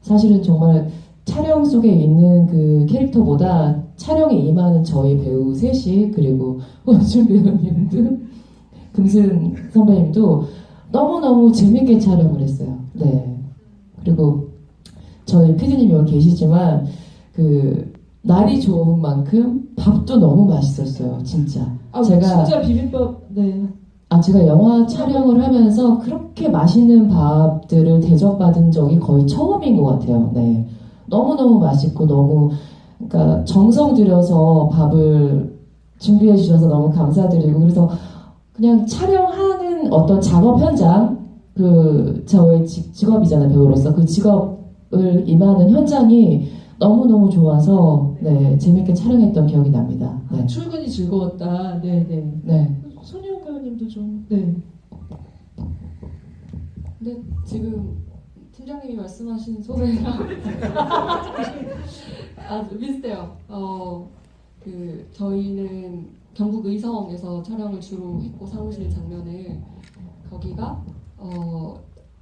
[SPEAKER 5] 사실은 정말 촬영 속에 있는 그 캐릭터보다 촬영에 임하는 저희 배우 셋이 그리고 원준 배우님도 금순 선배님도 너무너무 재밌게 촬영을 했어요. 네. 그리고 저희 PD님 여기 계시지만 그 날이 좋은 만큼 밥도 너무 맛있었어요. 진짜.
[SPEAKER 1] 진짜 비빔밥. 네.
[SPEAKER 5] 제가 영화 촬영을 하면서 그렇게 맛있는 밥들을 대접받은 적이 거의 처음인 것 같아요. 네. 너무너무 맛있고 너무 그러니까 정성 들여서 밥을 준비해 주셔서 너무 감사드리고 그래서 그냥 촬영하는 어떤 작업 현장 저의 직업이잖아요. 배우로서 그 직업을 임하는 현장이 너무너무 좋아서 네, 재밌게 촬영했던 기억이 납니다. 네.
[SPEAKER 1] 출근이 즐거웠다. 네네.
[SPEAKER 5] 네.
[SPEAKER 1] 손희영 배우님도 좀. 네.
[SPEAKER 6] 근데 지금 팀장님이 말씀하신 소리랑 아주 비슷해요. 저희는 경북 의성에서 촬영을 주로 했고 사무실 장면을 거기가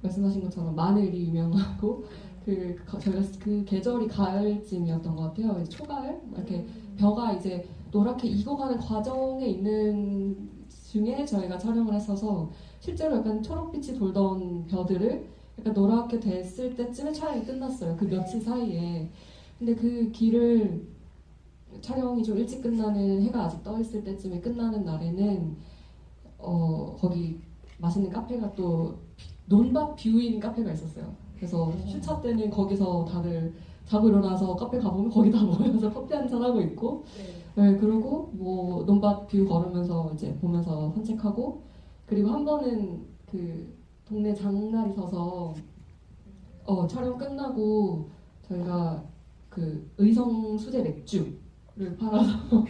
[SPEAKER 6] 말씀하신 것처럼 마늘이 유명하고 저희가 그 계절이 가을쯤이었던 것 같아요. 초가을 이렇게 벼가 이제 노랗게 익어가는 과정에 있는 중에 저희가 촬영을 했어서 실제로 약간 초록빛이 돌던 벼들을 약간 노랗게 됐을 때쯤에 촬영이 끝났어요. 그 며칠 사이에. 근데 그 길을 촬영이 좀 일찍 끝나는 해가 아직 떠 있을 때쯤에 끝나는 날에는 거기 맛있는 카페가 또 논밭 뷰인 카페가 있었어요. 그래서 휴차 때는 거기서 다들 자고 일어나서 카페 가보면 거기 다 모여서 커피 한잔 하고 있고 네, 그리고 뭐 논밭 뷰 걸으면서 이제 보면서 산책하고 그리고 한 번은 그 동네 장날이 서서 촬영 끝나고 저희가 그 의성 수제 맥주를 팔아서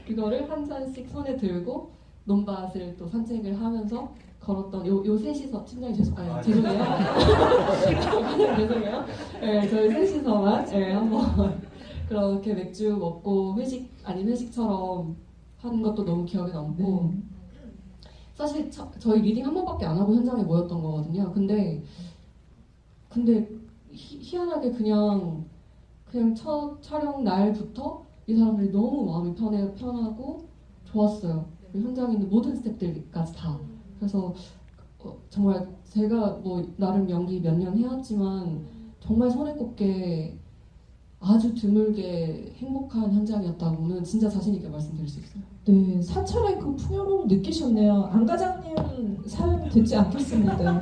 [SPEAKER 6] 그거를 한 잔씩 손에 들고 논밭을 또 산책을 하면서 걸었던 요 셋이서 팀장님 죄송해요. 죄송해요. 네, 저희 셋이서만 한번 그렇게 맥주 먹고 회식 아닌 회식처럼 한 것도 너무 기억에 남고 사실 저희 리딩 한 번밖에 안 하고 현장에 모였던 거거든요. 근데 희한하게 그냥 첫 촬영 날부터 이 사람들이 너무 마음이 편하고 좋았어요. 현장에 있는 모든 스태프들까지 다. 그래서 정말 제가 뭐 나름 연기 몇 년 해왔지만 정말 손에 꼽게 아주 드물게 행복한 현장이었다고는 진짜 자신 있게 말씀드릴 수 있어요.
[SPEAKER 1] 네, 사찰의 그 풍요로움 느끼셨네요. 안 과장님 사연 듣지 않겠습니다.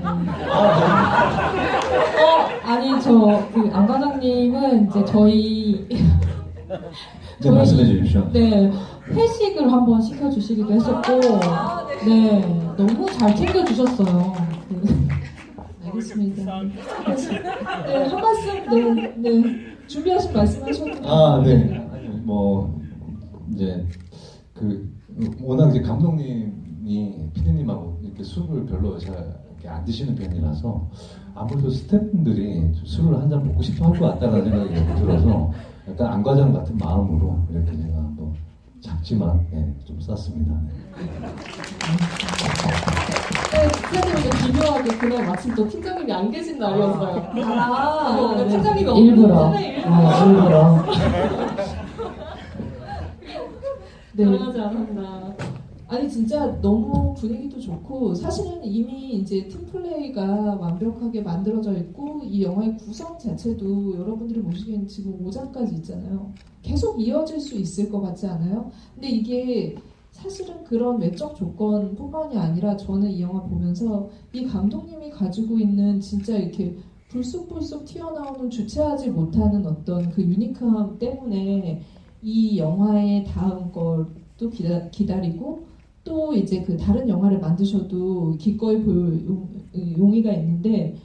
[SPEAKER 2] 아니 안 과장님은 이제 저희
[SPEAKER 3] 이제 말씀해 주십시오.
[SPEAKER 2] 네 회식을 한번 시켜주시기도 했었고 네 너무 잘 챙겨주셨어요.
[SPEAKER 1] 알겠습니다. 네, 한 말씀 네 준비하신 말씀하셨는데.
[SPEAKER 3] 네. 아니, 뭐 이제 워낙 이제 감독님이 피디님하고 이렇게 술을 별로 잘 이렇게 안 드시는 편이라서 아무래도 스태프분들이 술을 한 잔 먹고 싶어 할 것 같다는 생각이 들어서 약간 안과장 같은 마음으로 이렇게 제가 뭐 작지만 좀 쌌습니다.
[SPEAKER 6] 사실 이게 기묘하게 그날 마침 또 팀장님이 안 계신 날이었어요.
[SPEAKER 1] 네.
[SPEAKER 6] 팀장님이 없는
[SPEAKER 5] 일부러. 일부러.
[SPEAKER 6] 변하지 않았나.
[SPEAKER 1] 아니 진짜 너무 분위기도 좋고 사실은 이미 이제 팀플레이가 완벽하게 만들어져 있고 이 영화의 구성 자체도 여러분들이 보시기엔 지금 5장까지 있잖아요. 계속 이어질 수 있을 것 같지 않아요? 근데 이게 사실은 그런 외적 조건뿐만이 아니라 저는 이 영화 보면서 이 감독님이 가지고 있는 진짜 이렇게 불쑥불쑥 튀어나오는 주체하지 못하는 어떤 그 유니크함 때문에 이 영화의 다음 걸도 기다리고 또 이제 그 다른 영화를 만드셔도 기꺼이 볼 용의가 있는데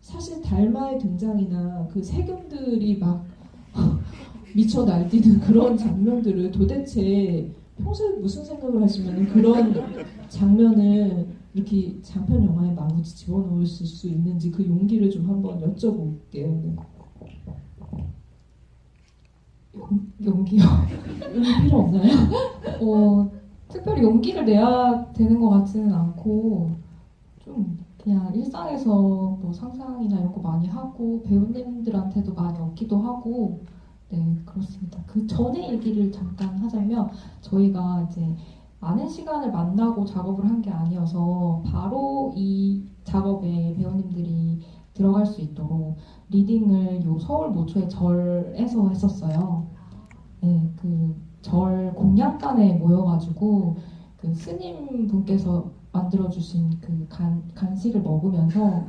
[SPEAKER 1] 사실 달마의 등장이나 그 세금들이 막 미쳐 날뛰는 그런 장면들을 도대체 평소에 무슨 생각을 하시면 그런 장면을 이렇게 장편 영화에 마구지 집어넣으실 수 있는지 그 용기를 좀 한번 여쭤볼게요. 네.
[SPEAKER 2] 용기요?
[SPEAKER 1] 용기 필요 없나요?
[SPEAKER 2] 특별히 용기를 내야 되는 것 같지는 않고 좀 그냥 일상에서 뭐 상상이나 이런 거 많이 하고 배우님들한테도 많이 얻기도 하고 네 그렇습니다. 그 전에 얘기를 잠깐 하자면 저희가 이제 많은 시간을 만나고 작업을 한 게 아니어서 바로 이 작업에 배우님들이 들어갈 수 있도록 리딩을 요 서울 모초의 절에서 했었어요. 네, 그 절 공양간에 모여가지고 그 스님 분께서 만들어주신 그 간식을 먹으면서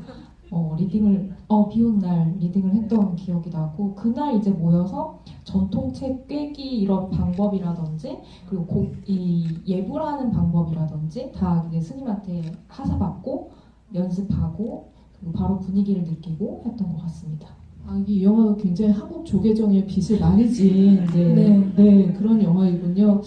[SPEAKER 2] 리딩을 비온 날 리딩을 했던 기억이 나고 그날 이제 모여서 전통책 꿰기 이런 방법이라든지 그리고 이 예불하는 방법이라든지 다 이제 스님한테 하사받고 연습하고 그리고 바로 분위기를 느끼고 했던 것 같습니다.
[SPEAKER 1] 이 영화가 굉장히 한국 조계종의 빛을 많이 진 네, 그런 영화이군요.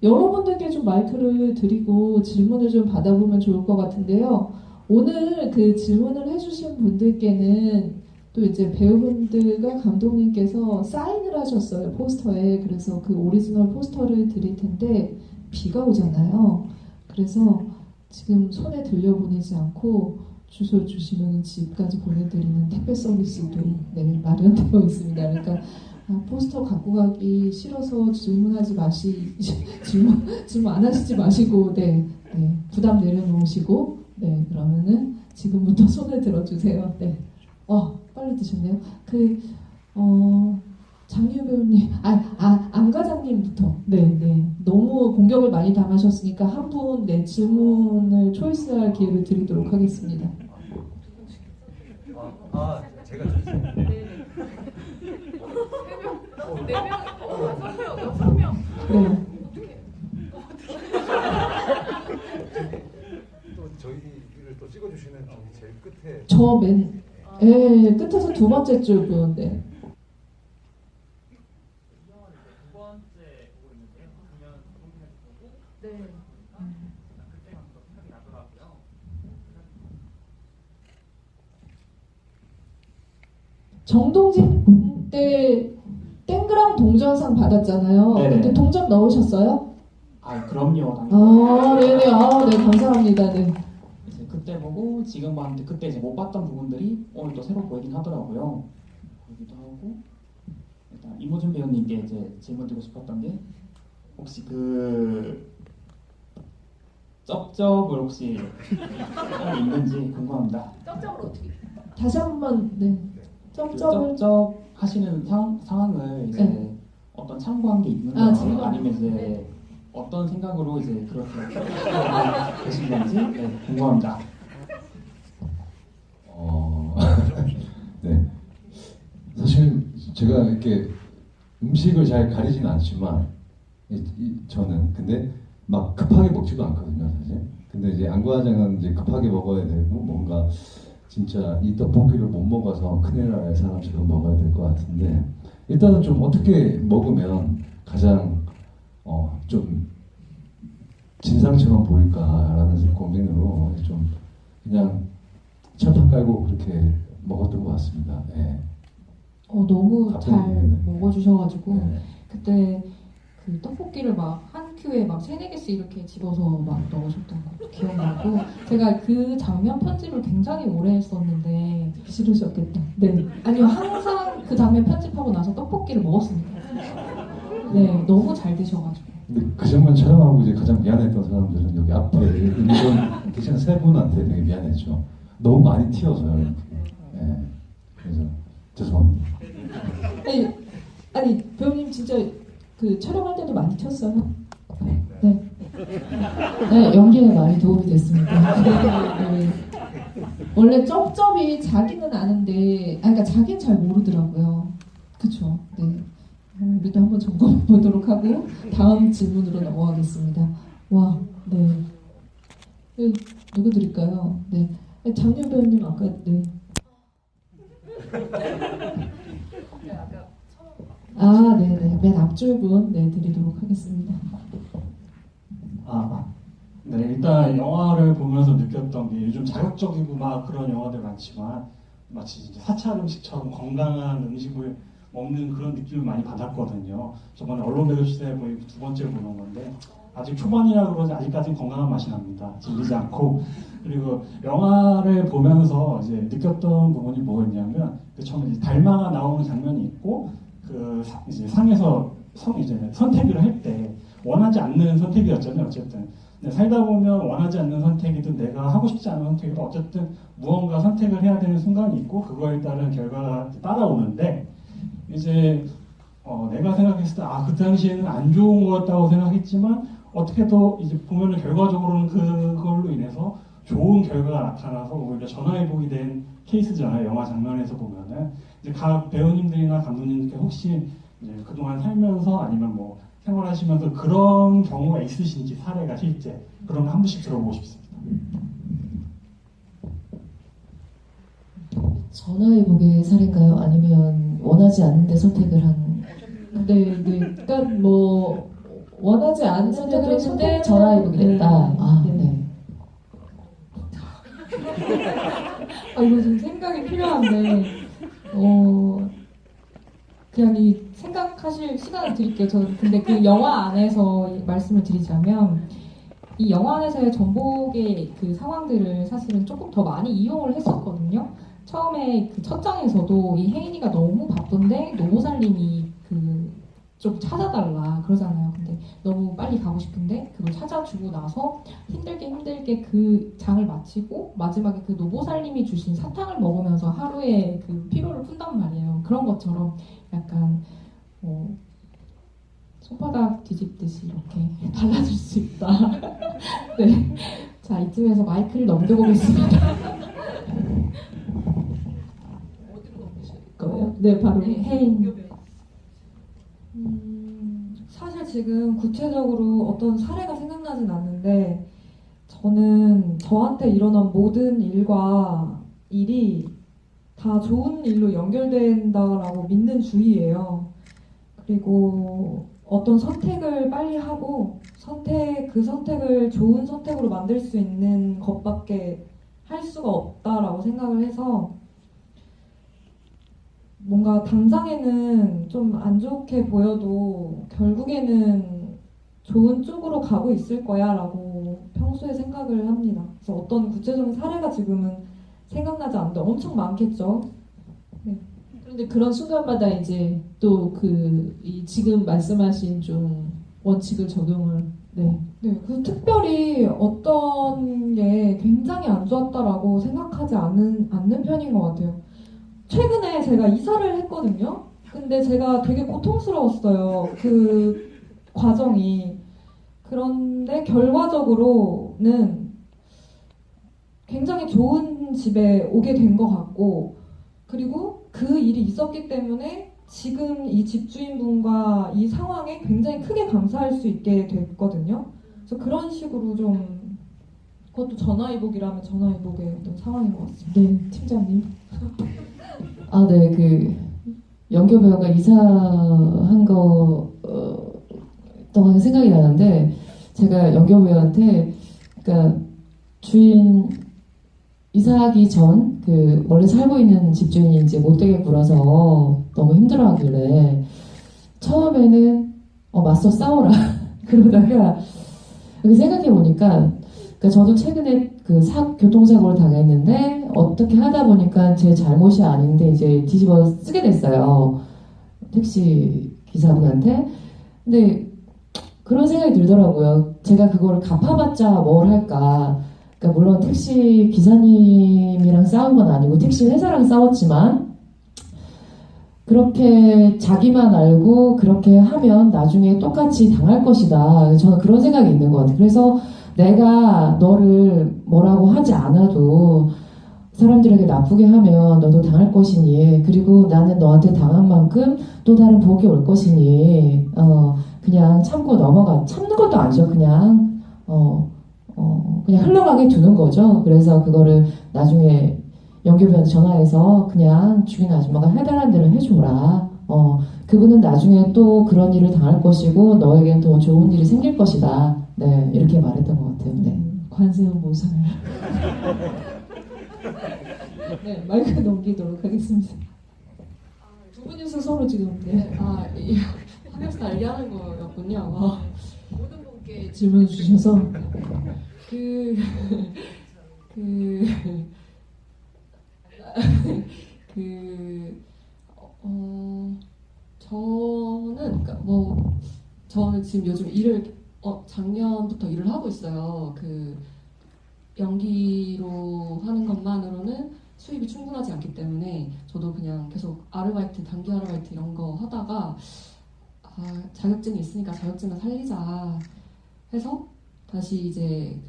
[SPEAKER 1] 여러분들께 좀 마이크를 드리고 질문을 좀 받아보면 좋을 것 같은데요. 오늘 그 질문을 해주신 분들께는 또 이제 배우분들과 감독님께서 사인을 하셨어요, 포스터에. 그래서 그 오리지널 포스터를 드릴 텐데 비가 오잖아요. 그래서 지금 손에 들려보내지 않고 주소를 주시면 집까지 보내드리는 택배 서비스도 마련되어 있습니다. 그러니까 포스터 갖고 가기 싫어서 질문하지 질문 안 하시지 마시고 부담 내려놓으시고 그러면은 지금부터 손을 들어주세요. 빨리 드셨네요. 장유 배우님, 안 과장님부터. 너무 공격을 많이 당하셨으니까 한 분 질문을 초이스할 기회를 드리도록 하겠습니다.
[SPEAKER 7] 제가
[SPEAKER 4] 여섯 명.
[SPEAKER 1] 네.
[SPEAKER 7] 또 저희를 또 찍어주시는 저기 제일 끝에
[SPEAKER 1] 저 끝에서 두 번째 줄 분. 네. 정동진 때 땡그랑 동전상 받았잖아요.
[SPEAKER 8] 네네.
[SPEAKER 1] 그때 동전 넣으셨어요?
[SPEAKER 8] 그럼요. 당연히.
[SPEAKER 1] 네네. 네, 감사합니다. 네.
[SPEAKER 8] 이제 그때 보고 지금 봤는데 그때 이제 못 봤던 부분들이 오늘 또 새로 보이긴 하더라고요. 보기도 하고 일단 이모준 배우님께 이제 질문 드리고 싶었던 게 혹시 그 쩝쩝을 혹시 있는지 궁금합니다.
[SPEAKER 4] 쩝쩝을 어떻게?
[SPEAKER 1] 다시 한 번. 네. 쩝쩝을.
[SPEAKER 8] 쩝쩝 하시는 상황을 이제
[SPEAKER 1] 네.
[SPEAKER 8] 어떤 참고한 게 있는가
[SPEAKER 1] 참고.
[SPEAKER 8] 아니면 이제 어떤 생각으로 이제 그렇게 되신 건지 궁금합니다.
[SPEAKER 3] 네. 사실 제가 이렇게 음식을 잘 가리지는 않지만 저는 근데 막 급하게 먹지도 않거든요, 사실. 근데 이제 안과장은 이제 급하게 먹어야 되고 뭔가 진짜 이 떡볶이를 못 먹어서 큰일 날 사람처럼 먹어야 될 것 같은데 일단은 좀 어떻게 먹으면 가장 좀 진상처럼 보일까라는 고민으로 좀 그냥 철판 깔고 그렇게 먹었던 것 같습니다. 네.
[SPEAKER 2] 너무 잘 먹어주셔가지고
[SPEAKER 3] 네.
[SPEAKER 2] 그때 그 떡볶이를 막 한 큐에 막 3-4개씩 이렇게 집어서 막 넣으셨던 거 기억나고 제가 그 장면 편집을 굉장히 오래 했었는데
[SPEAKER 1] 싫으셨겠다. 네.
[SPEAKER 2] 아니요 항상 그 장면 편집하고 나서 떡볶이를 먹었습니다. 네 너무 잘 드셔가지고
[SPEAKER 3] 근데 그 장면 촬영하고 이제 가장 미안했던 사람들은 여기 앞에 이분 계시는 세 분한테 되게 미안했죠. 너무 많이 튀어서요. 이렇게. 네. 그래서 죄송합니다.
[SPEAKER 1] 아니 배우님 진짜 그 촬영할 때도 많이 튀었어요.
[SPEAKER 5] 네, 연기에 많이 도움이 됐습니다.
[SPEAKER 1] 네. 원래 쩝쩝이 자기는 아는데, 그러니까 자기는 잘 모르더라고요. 그쵸? 네. 우리도 한번 점검해 보도록 하고 다음 질문으로 넘어가겠습니다. 와, 누구 드릴까요? 네, 장윤 배우님 아까 네. 아, 네네. 맨 앞줄 분, 네, 드리도록 하겠습니다.
[SPEAKER 9] 네, 일단 영화를 보면서 느꼈던 게 요즘 자극적이고 막 그런 영화들 많지만 마치 이제 사찰 음식처럼 건강한 음식을 먹는 그런 느낌을 많이 받았거든요. 저번에 언론 배우 시대 거의 두 번째 보는 건데 아직 초반이라 그러지 아직까지는 건강한 맛이 납니다. 질리지 않고. 그리고 영화를 보면서 이제 느꼈던 부분이 뭐였냐면 처음에 이제 달마가 나오는 장면이 있고 이제 상에서 이제 선택을 할 때 원하지 않는 선택이었잖아요. 어쨌든. 근데 살다 보면 원하지 않는 선택이든 내가 하고 싶지 않은 선택이든 어쨌든 무언가 선택을 해야 되는 순간이 있고 그거에 따른 결과가 따라오는데 이제 내가 생각했을 때 그 당시에는 안 좋은 거였다고 생각했지만 어떻게 또 이제 보면은 결과적으로는 그걸로 인해서 좋은 결과가 나타나서 오히려 전화위복이 된 케이스잖아요. 영화 장면에서 보면은 이제 각 배우님들이나 감독님들께 혹시 이제 그동안 살면서 아니면 뭐 생활하시면서 그런 경우가 있으신지 사례가 실제 그런 거 한 분씩 들어보고 싶습니다.
[SPEAKER 5] 전화위복의 사례인가요? 아니면 원하지 않는데 선택을 한?
[SPEAKER 1] 네, 네. 그러니까 뭐 원하지 않는
[SPEAKER 5] 선택을 했는데
[SPEAKER 1] 선택을
[SPEAKER 5] 전화위복이 됐다.
[SPEAKER 1] 네.
[SPEAKER 5] 네.
[SPEAKER 2] 이거 좀 생각이 필요한데, 그냥 이 생각하실 시간을 드릴게요. 저는 근데 그 영화 안에서 말씀을 드리자면, 이 영화 안에서의 전복의 그 상황들을 사실은 조금 더 많이 이용을 했었거든요. 처음에 그 첫 장에서도 이 혜인이가 너무 바쁜데 노보살님이 좀 찾아달라 그러잖아요. 근데 너무 빨리 가고 싶은데 그걸 찾아주고 나서 힘들게 그 장을 마치고 마지막에 그 노보살님이 주신 사탕을 먹으면서 하루의 그 피로를 푼단 말이에요. 그런 것처럼 약간 손바닥 뒤집듯이 이렇게 달라질 수 있다. 네, 자 이쯤에서 마이크를 넘겨보겠습니다.
[SPEAKER 1] 어디로 넘기실 거예요? 네, 바로
[SPEAKER 2] 혜인. 사실 지금 구체적으로 어떤 사례가 생각나진 않는데 저는 저한테 일어난 모든 일과 일이 다 좋은 일로 연결된다라고 믿는 주의예요. 그리고 어떤 선택을 빨리 하고 그 선택을 좋은 선택으로 만들 수 있는 것밖에 할 수가 없다라고 생각을 해서 뭔가 당장에는 좀 안 좋게 보여도 결국에는 좋은 쪽으로 가고 있을 거야 라고 평소에 생각을 합니다. 그래서 어떤 구체적인 사례가 지금은 생각나지 않는데 엄청 많겠죠. 네.
[SPEAKER 1] 그런데 그런 순간마다 이제 또 이 지금 말씀하신 좀 원칙을 적용을
[SPEAKER 2] 네, 그래서 특별히 어떤 게 굉장히 안 좋았다라고 생각하지 않는 편인 것 같아요. 최근에 제가 이사를 했거든요. 근데 제가 되게 고통스러웠어요. 그 과정이. 그런데 결과적으로는 굉장히 좋은 집에 오게 된 것 같고, 그리고 그 일이 있었기 때문에 지금 이 집주인분과 이 상황에 굉장히 크게 감사할 수 있게 됐거든요. 그래서 그런 식으로 좀 그것도 전화위복이라면 전화위복의 어떤 상황인 것 같습니다.
[SPEAKER 1] 네, 팀장님.
[SPEAKER 5] 네, 연교 배우가 이사한 거 동안 생각이 나는데 제가 연교 배우한테 그러니까 주인 이사하기 전 원래 살고 있는 집주인이 이제 못되게 굴어서 너무 힘들어하길래 처음에는 맞서 싸워라 그러다가 여기 생각해 보니까 그러니까 저도 최근에 교통사고를 당했는데 어떻게 하다 보니까 제 잘못이 아닌데 이제 뒤집어 쓰게 됐어요. 택시 기사분한테. 근데 그런 생각이 들더라고요. 제가 그거를 갚아봤자 뭘 할까. 그러니까 물론 택시 기사님이랑 싸운 건 아니고 택시 회사랑 싸웠지만 그렇게 자기만 알고 그렇게 하면 나중에 똑같이 당할 것이다. 저는 그런 생각이 있는 것 같아요. 그래서 내가 너를 뭐라고 하지 않아도 사람들에게 나쁘게 하면 너도 당할 것이니 그리고 나는 너한테 당한 만큼 또 다른 복이 올 것이니 그냥 참고 참는 것도 아니죠. 그냥 그냥 흘러가게 두는 거죠. 그래서 그거를 나중에 연기배우한테 전화해서 그냥 주인 아줌마가 해달라는 대로 해줘라. 그분은 나중에 또 그런 일을 당할 것이고 너에겐 더 좋은 일이 생길 것이다. 네, 이렇게 말했던 것 같아요. 네.
[SPEAKER 1] 관세음 모살. 네, 마이크 넘기도록 하겠습니다. 두 분이서 서로 지금
[SPEAKER 6] 화면에서 알게 하는 거였군요.
[SPEAKER 1] 모든 분께 질문 주셔서
[SPEAKER 6] 저는 지금 요즘 일을 작년부터 일을 하고 있어요. 연기로 하는 것만으로는 수입이 충분하지 않기 때문에 저도 그냥 계속 아르바이트, 단기 아르바이트 이런 거 하다가 자격증이 있으니까 자격증을 살리자 해서 다시 이제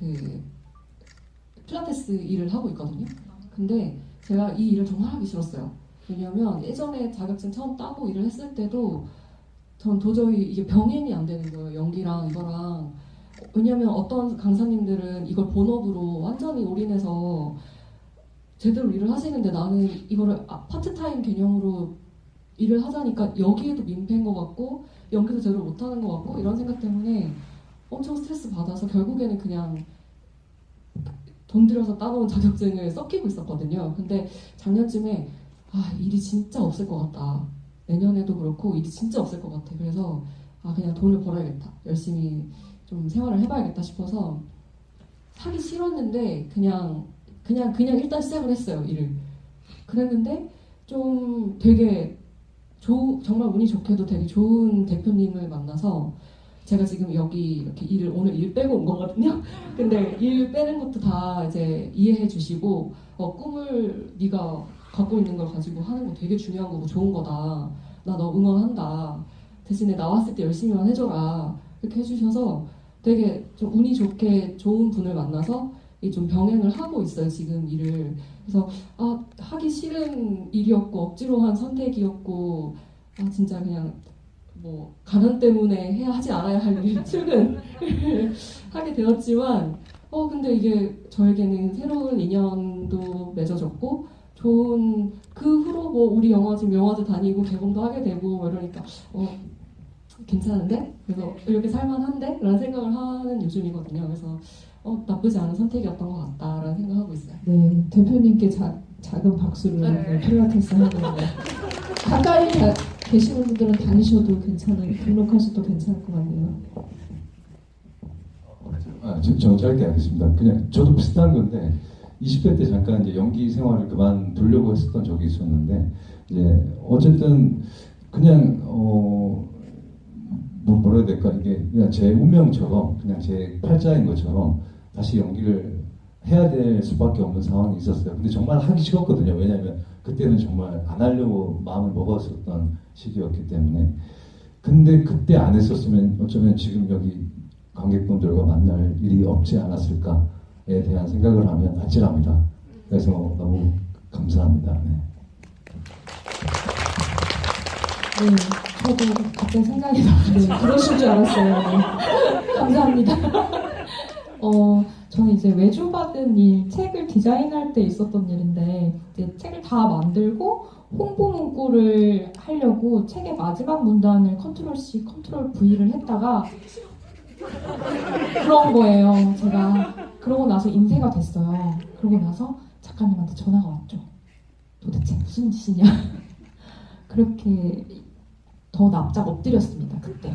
[SPEAKER 6] 필라테스 일을 하고 있거든요. 근데 제가 이 일을 정말 하기 싫었어요. 왜냐면 예전에 자격증 처음 따고 일을 했을 때도 전 도저히 이게 병행이 안 되는 거예요. 연기랑 이거랑. 왜냐면 어떤 강사님들은 이걸 본업으로 완전히 올인해서 제대로 일을 하시는데 나는 이거를 파트타임 개념으로 일을 하자니까 여기에도 민폐인 것 같고 연기도 제대로 못하는 것 같고 이런 생각 때문에 엄청 스트레스 받아서 결국에는 그냥 돈 들여서 따놓은 자격증을 썩히고 있었거든요. 근데 작년쯤에 일이 진짜 없을 것 같다. 내년에도 그렇고 일이 진짜 없을 것 같아. 그래서 그냥 돈을 벌어야겠다. 열심히 좀 생활을 해봐야겠다 싶어서 사기 싫었는데 그냥 일단 시작을 했어요. 일을. 그랬는데 좀 되게 정말 운이 좋게도 되게 좋은 대표님을 만나서 제가 지금 여기 이렇게 오늘 일 빼고 온 거거든요. 근데 일 빼는 것도 다 이제 이해해 주시고 꿈을 네가 갖고 있는 걸 가지고 하는 거 되게 중요한 거고 좋은 거다. 나 너 응원한다. 대신에 나왔을 때 열심히만 해줘라. 이렇게 해주셔서 되게 좀 운이 좋게 좋은 분을 만나서 좀 병행을 하고 있어요. 지금 일을. 그래서 하기 싫은 일이었고 억지로 한 선택이었고 진짜 그냥 가난 때문에 하지 않아야 할 일 출근을 하게 되었지만 근데 이게 저에게는 새로운 인연도 맺어졌고 좋은 그 후로 우리 영화제 다니고 개봉도 하게 되고 이러니까 괜찮은데? 그래서 이렇게 살만한데? 라는 생각을 하는 요즘이거든요. 그래서 나쁘지 않은 선택이었던 것 같다라는 생각하고 있어요.
[SPEAKER 1] 네, 대표님께 작은 박수를 필라테스 하고 가까이 계시는 분들은 다니셔도 등록하셔도 괜찮을 것 같네요.
[SPEAKER 3] 저 짧게 하겠습니다. 그냥 저도 비슷한 건데 20대 때 잠깐 이제 연기 생활을 그만두려고 했었던 적이 있었는데 이제 어쨌든 그냥 뭐라 해야 될까, 이게 그냥 제 운명처럼 그냥 제 팔자인 것처럼 다시 연기를 해야 될 수밖에 없는 상황이 있었어요. 근데 정말 하기 싫었거든요. 왜냐하면 그때는 정말 안 하려고 마음을 먹었었던 시기였기 때문에. 근데 그때 안 했었으면 어쩌면 지금 여기 관객분들과 만날 일이 없지 않았을까에 대한 생각을 하면 아찔합니다. 그래서 너무 감사합니다. 네.
[SPEAKER 2] 네, 저도 갑자기 생각이 나는데
[SPEAKER 1] 그러실 줄 알았어요.
[SPEAKER 2] 네. 감사합니다. 저는 이제 외주받은 일, 책을 디자인할 때 있었던 일인데 이제 책을 다 만들고 홍보 문구를 하려고 책의 마지막 문단을 컨트롤 C, 컨트롤 V를 했다가 그런 거예요. 제가 그러고 나서 인쇄가 됐어요. 그러고 나서 작가님한테 전화가 왔죠. 도대체 무슨 짓이냐. 그렇게 더 납작 엎드렸습니다. 그때.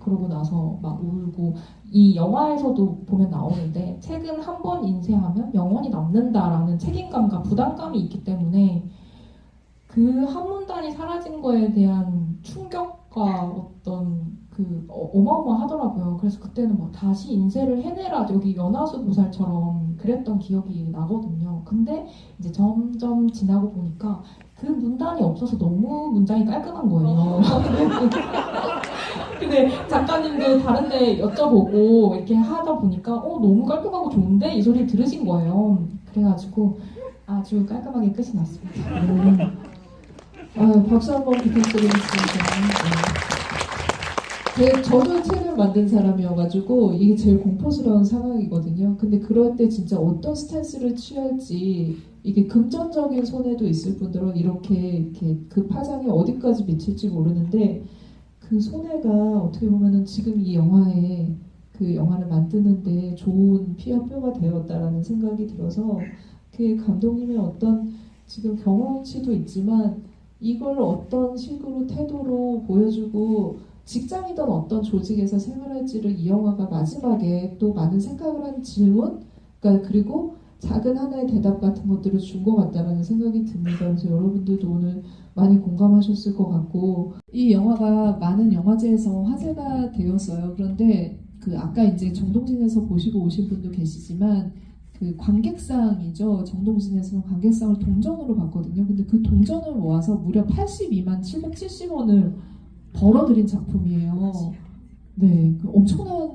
[SPEAKER 2] 그러고 나서 막 울고, 이 영화에서도 보면 나오는데 책은 한 번 인쇄하면 영원히 남는다라는 책임감과 부담감이 있기 때문에 그 한 문단이 사라진 거에 대한 충격과 어떤 어마어마하더라고요. 그래서 그때는 막 다시 인쇄를 해내라, 여기 연화수 보살처럼 그랬던 기억이 나거든요. 근데 이제 점점 지나고 보니까 그 문단이 없어서 너무 문장이 깔끔한 거예요. 근데 작가님도 다른데 여쭤보고 이렇게 하다 보니까 너무 깔끔하고 좋은데? 이 소리를 들으신 거예요. 그래가지고 아주 깔끔하게 끝이 났습니다.
[SPEAKER 1] 박수 한번 부탁드리겠습니다. 저도 책을 만든 사람이어가지고 이게 제일 공포스러운 상황이거든요. 근데 그럴 때 진짜 어떤 스탠스를 취할지 이게 금전적인 손해도 있을 뿐더러 이렇게 그 파장이 어디까지 미칠지 모르는데 그 손해가 어떻게 보면은 지금 이 영화에 그 영화를 만드는데 좋은 피아표가 되었다라는 생각이 들어서 그 감독님의 어떤 지금 경험치도 있지만 이걸 어떤 식으로 태도로 보여주고 직장이든 어떤 조직에서 생활할지를 이 영화가 마지막에 또 많은 생각을 한 질문, 그러니까 그리고 작은 하나의 대답 같은 것들을 준 것 같다라는 생각이 듭니다. 그래서 여러분들도 오늘 많이 공감하셨을 것 같고 이 영화가 많은 영화제에서 화제가 되었어요. 그런데 그 아까 이제 정동진에서 보시고 오신 분도 계시지만 그 관객상이죠. 정동진에서는 관객상을 동전으로 받거든요. 근데 그 동전을 모아서 무려 82만 770원을 벌어들인 작품이에요. 네, 그 엄청난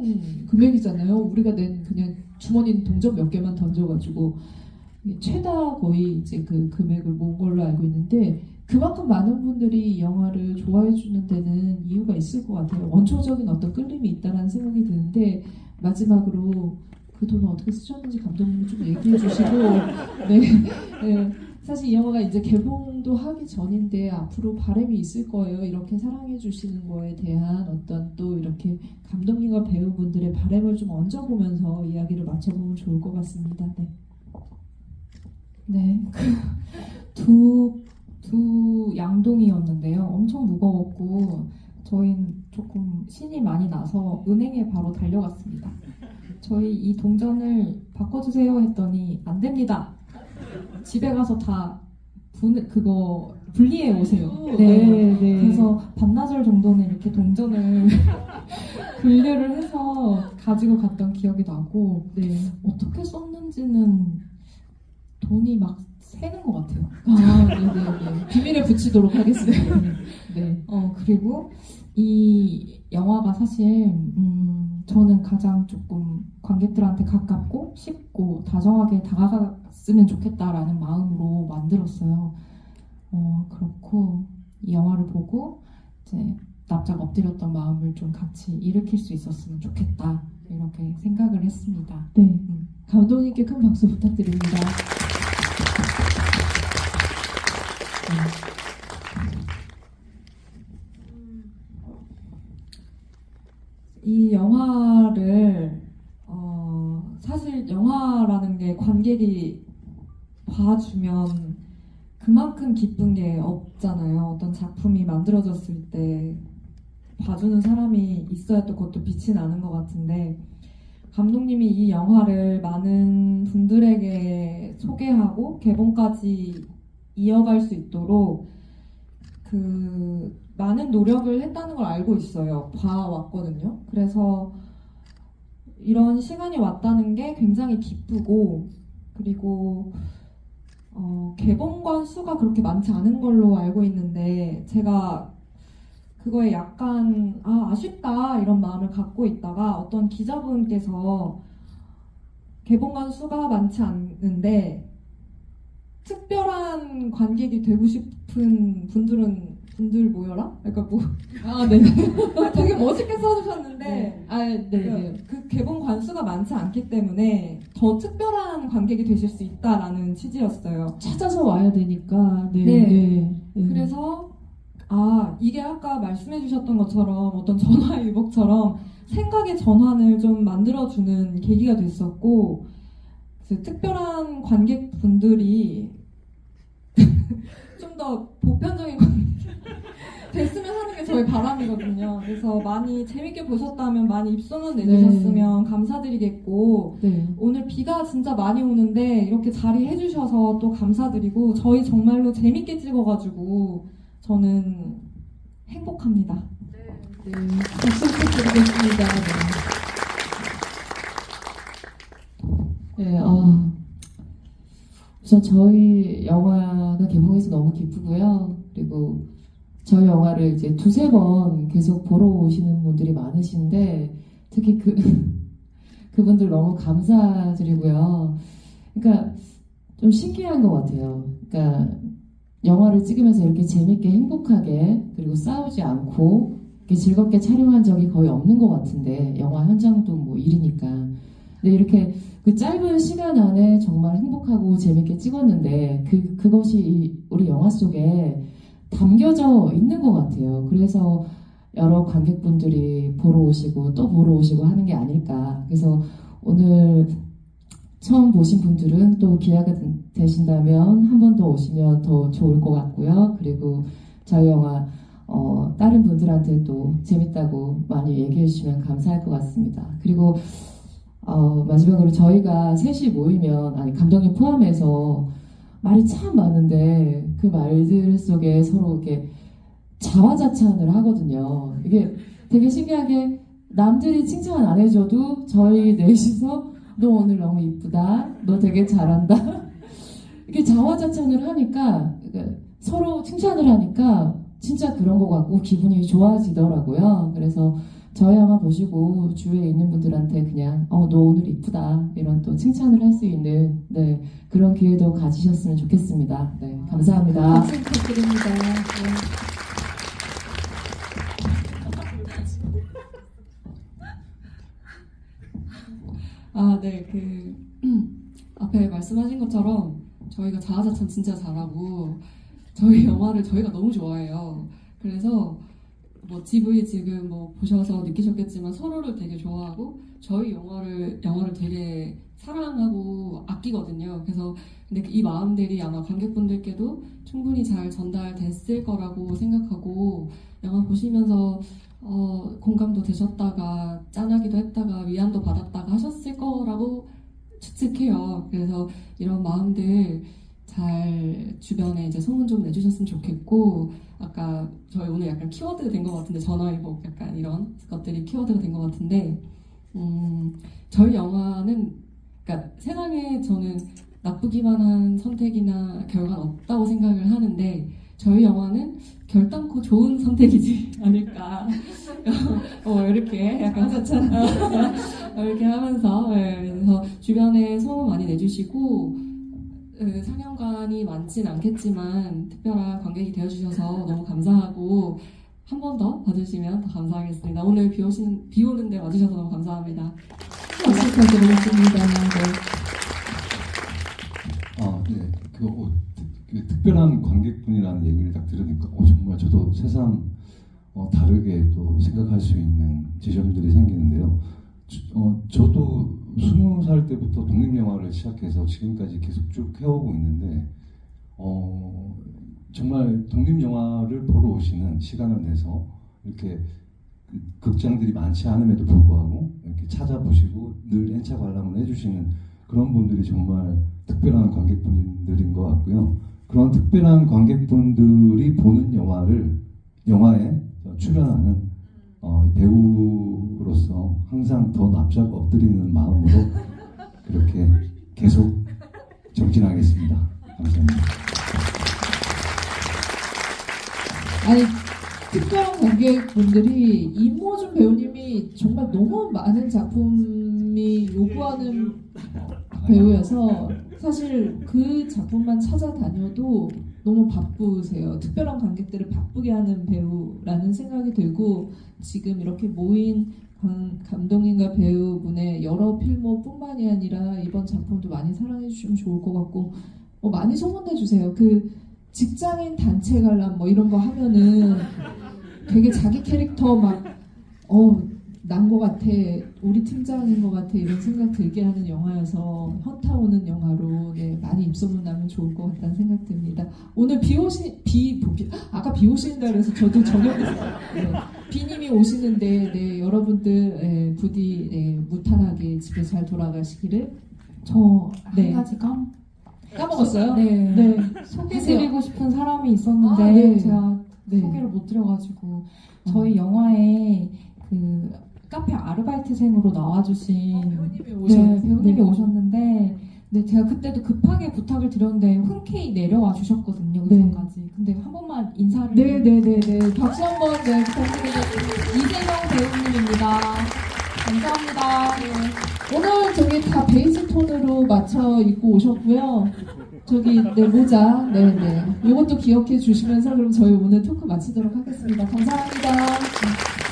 [SPEAKER 1] 금액이잖아요. 우리가 낸 그냥 주머니 동전 몇 개만 던져가지고 최다 거의 이제 그 금액을 모은 걸로 알고 있는데 그만큼 많은 분들이 이 영화를 좋아해 주는 데는 이유가 있을 것 같아요. 원초적인 어떤 끌림이 있다는 생각이 드는데 마지막으로 그 돈을 어떻게 쓰셨는지 감독님이 좀 얘기해 주시고 네. 사실 이 영화가 이제 개봉도 하기 전인데 앞으로 바람이 있을 거예요. 이렇게 사랑해 주시는 거에 대한 어떤 또 이렇게 감독님과 배우분들의 바람을 좀 얹어보면서 이야기를 맞춰보면 좋을 것 같습니다. 네.
[SPEAKER 2] 네. 두 양동이었는데요. 엄청 무거웠고 저희는 조금 신이 많이 나서 은행에 바로 달려갔습니다. 저희 이 동전을 바꿔주세요 했더니 안 됩니다. 집에 가서 다 그거 분리해 오세요. 네. 그래서 반나절 정도는 이렇게 동전을 분류를 해서 가지고 갔던 기억이 나고 어떻게 썼는지는 돈이 막 새는 것 같아요.
[SPEAKER 1] 네네네. 비밀에 붙이도록 하겠습니다. 네.
[SPEAKER 2] 그리고 이 영화가 사실 저는 가장 조금 관객들한테 가깝고 쉽고 다정하게 다가갔으면 좋겠다라는 마음으로 만들었어요. 그렇고 이 영화를 보고 이제 납작 엎드렸던 마음을 좀 같이 일으킬 수 있었으면 좋겠다 이렇게 생각을 했습니다.
[SPEAKER 1] 네. 감독님께 큰 박수 부탁드립니다.
[SPEAKER 2] 이 영화를 사실 영화라는 게 관객이 봐주면 그만큼 기쁜 게 없잖아요. 어떤 작품이 만들어졌을 때 봐주는 사람이 있어야 또 그것도 빛이 나는 것 같은데 감독님이 이 영화를 많은 분들에게 소개하고 개봉까지 이어갈 수 있도록 그 많은 노력을 했다는 걸 알고 있어요. 봐왔거든요. 그래서 이런 시간이 왔다는 게 굉장히 기쁘고 그리고 개봉관 수가 그렇게 많지 않은 걸로 알고 있는데 제가 그거에 약간 아쉽다 이런 마음을 갖고 있다가 어떤 기자분께서 개봉관 수가 많지 않은데 특별한 관객이 되고 싶은 분들 모여라? 그러니까
[SPEAKER 1] 네.
[SPEAKER 2] 되게 멋있게 써주셨는데
[SPEAKER 1] 네.
[SPEAKER 2] 그 개봉 관수가 많지 않기 때문에 더 특별한 관객이 되실 수 있다라는 취지였어요.
[SPEAKER 1] 찾아서 와야 되니까.
[SPEAKER 2] 네. 그래서 이게 아까 말씀해 주셨던 것처럼 어떤 전화위복처럼 생각의 전환을 좀 만들어주는 계기가 됐었고 그래서 특별한 관객분들이 좀 더 보편적인 관객 됐으면 하는 게 저의 바람이거든요. 그래서 많이 재밌게 보셨다면 많이 입소문 내주셨으면 감사드리겠고 오늘 비가 진짜 많이 오는데 이렇게 자리해 주셔서 또 감사드리고 저희 정말로 재밌게 찍어가지고 저는 행복합니다.
[SPEAKER 1] 네. 박수 부탁드리겠습니다.
[SPEAKER 5] 네, 우선 저희 영화가 개봉해서 너무 기쁘고요. 그리고 저희 영화를 이제 두세 번 계속 보러 오시는 분들이 많으신데 특히 그분들 너무 감사드리고요. 그러니까 좀 신기한 것 같아요. 그러니까 영화를 찍으면서 이렇게 재밌게 행복하게 그리고 싸우지 않고 이렇게 즐겁게 촬영한 적이 거의 없는 것 같은데 영화 현장도 뭐 일이니까. 근데 이렇게 그 짧은 시간 안에 정말 행복하고 재밌게 찍었는데 그것이 우리 영화 속에 담겨져 있는 것 같아요. 그래서 여러 관객분들이 보러 오시고 또 보러 오시고 하는 게 아닐까. 그래서 오늘 처음 보신 분들은 또 기회가 되신다면 한 번 더 오시면 더 좋을 것 같고요. 그리고 저희 영화 다른 분들한테 또 재밌다고 많이 얘기해 주시면 감사할 것 같습니다. 그리고 마지막으로 저희가 셋이 모이면, 아니 감독님 포함해서 말이 참 많은데 그 말들 속에 서로 이렇게 자화자찬을 하거든요. 이게 되게 신기하게 남들이 칭찬 안 해줘도 저희 넷이서 너 오늘 너무 이쁘다, 너 되게 잘한다 이렇게 자화자찬을 하니까, 그러니까 서로 칭찬을 하니까 진짜 그런 것 같고 기분이 좋아지더라고요. 그래서 저희 영화 보시고 주위에 있는 분들한테 그냥 너 오늘 이쁘다 이런 또 칭찬을 할 수 있는 그런 기회도 가지셨으면 좋겠습니다. 네, 감사합니다.
[SPEAKER 1] 박수 부탁드립니다.
[SPEAKER 6] 네, 앞에 말씀하신 것처럼 저희가 자화자찬 진짜 잘하고 저희 영화를 저희가 너무 좋아해요. 그래서 뭐 GV 지금 뭐 보셔서 느끼셨겠지만 서로를 되게 좋아하고 저희 영화를 되게 사랑하고 아끼거든요. 그래서 근데 이 마음들이 아마 관객분들께도 충분히 잘 전달됐을 거라고 생각하고 영화 보시면서 공감도 되셨다가 짠하기도 했다가 위안도 받았다가 하셨을 거라고 추측해요. 그래서 이런 마음들 잘 주변에 이제 소문 좀 내주셨으면 좋겠고, 아까 저희 오늘 약간 키워드 된 것 같은데 전화위복 약간 이런 것들이 키워드가 된 것 같은데, 저희 영화는 그러니까 세상에 저는 나쁘기만 한 선택이나 결과는 없다고 생각을 하는데 저희 영화는 결단코 좋은 선택이지 않을까. 이렇게 약간 이렇게 하면서 그래서 주변에 소문 많이 내주시고 상영관이 많진 않겠지만 특별한 관객이 되어주셔서 너무 감사하고 한 번 더 봐주시면 더 감사하겠습니다. 오늘 비 오는데 와주셔서 너무 감사합니다.
[SPEAKER 1] 박수 부탁드리겠습니다.
[SPEAKER 3] 네. 그 특별한 관객분이라는 얘기를 딱 들으니까 정말 저도 새삼 다르게 또 생각할 수 있는 지점들이 생기는데요. 저도 20살 때부터 독립영화를 시작해서 지금까지 계속 쭉 해오고 있는데 정말 독립영화를 보러 오시는 시간을 내서 이렇게 극장들이 많지 않음에도 불구하고 이렇게 찾아보시고 늘 N차 관람을 해주시는 그런 분들이 정말 특별한 관객분들인 것 같고요. 그런 특별한 관객분들이 보는 영화에 출연하는 배우로서 항상 더 납작 엎드리는 마음으로 그렇게 계속 정진하겠습니다. 감사합니다.
[SPEAKER 1] 아니, 특별한 관객분들이 임모준 배우님이 정말 너무 많은 작품이 요구하는 배우여서 사실 그 작품만 찾아다녀도 너무 바쁘세요. 특별한 관객들을 바쁘게 하는 배우라는 생각이 들고 지금 이렇게 모인 감독님과 배우분의 여러 필모뿐만이 아니라 이번 작품도 많이 사랑해 주시면 좋을 것 같고 많이 소문내 주세요. 그 직장인 단체 관람 뭐 이런 거 하면은 되게 자기 캐릭터 막 난 것 같아, 우리 팀장인 것 같아 이런 생각 들게 하는 영화여서 현타 오는 영화로 많이 입소문 나면 좋을 것 같다는 생각 듭니다. 오늘 아까 비 오신다 그래서 저도 저녁에 비님이 오시는데 여러분들 부디 무탈하게 집에 잘 돌아가시기를.
[SPEAKER 2] 저 한 가지
[SPEAKER 1] 까먹었어요?
[SPEAKER 2] 네. 소개드리고 싶은 사람이 있었는데 제가 소개를 못 드려가지고 저희 영화에 그 카페 아르바이트생으로 나와주신 배우님이 오셨는데 제가 그때도 급하게 부탁을 드렸는데 흔쾌히 내려와 주셨거든요. 의상까지. 근데 한 번만 인사를.
[SPEAKER 1] 네네네네. 박수 한번 부탁드리겠습니다.
[SPEAKER 2] 이재명 배우님입니다. 감사합니다.
[SPEAKER 1] 오늘 저기 다 베이스 톤으로 맞춰 입고 오셨고요. 저기 네 모자 네네 요것도 기억해 주시면서 그럼 저희 오늘 토크 마치도록 하겠습니다. 감사합니다.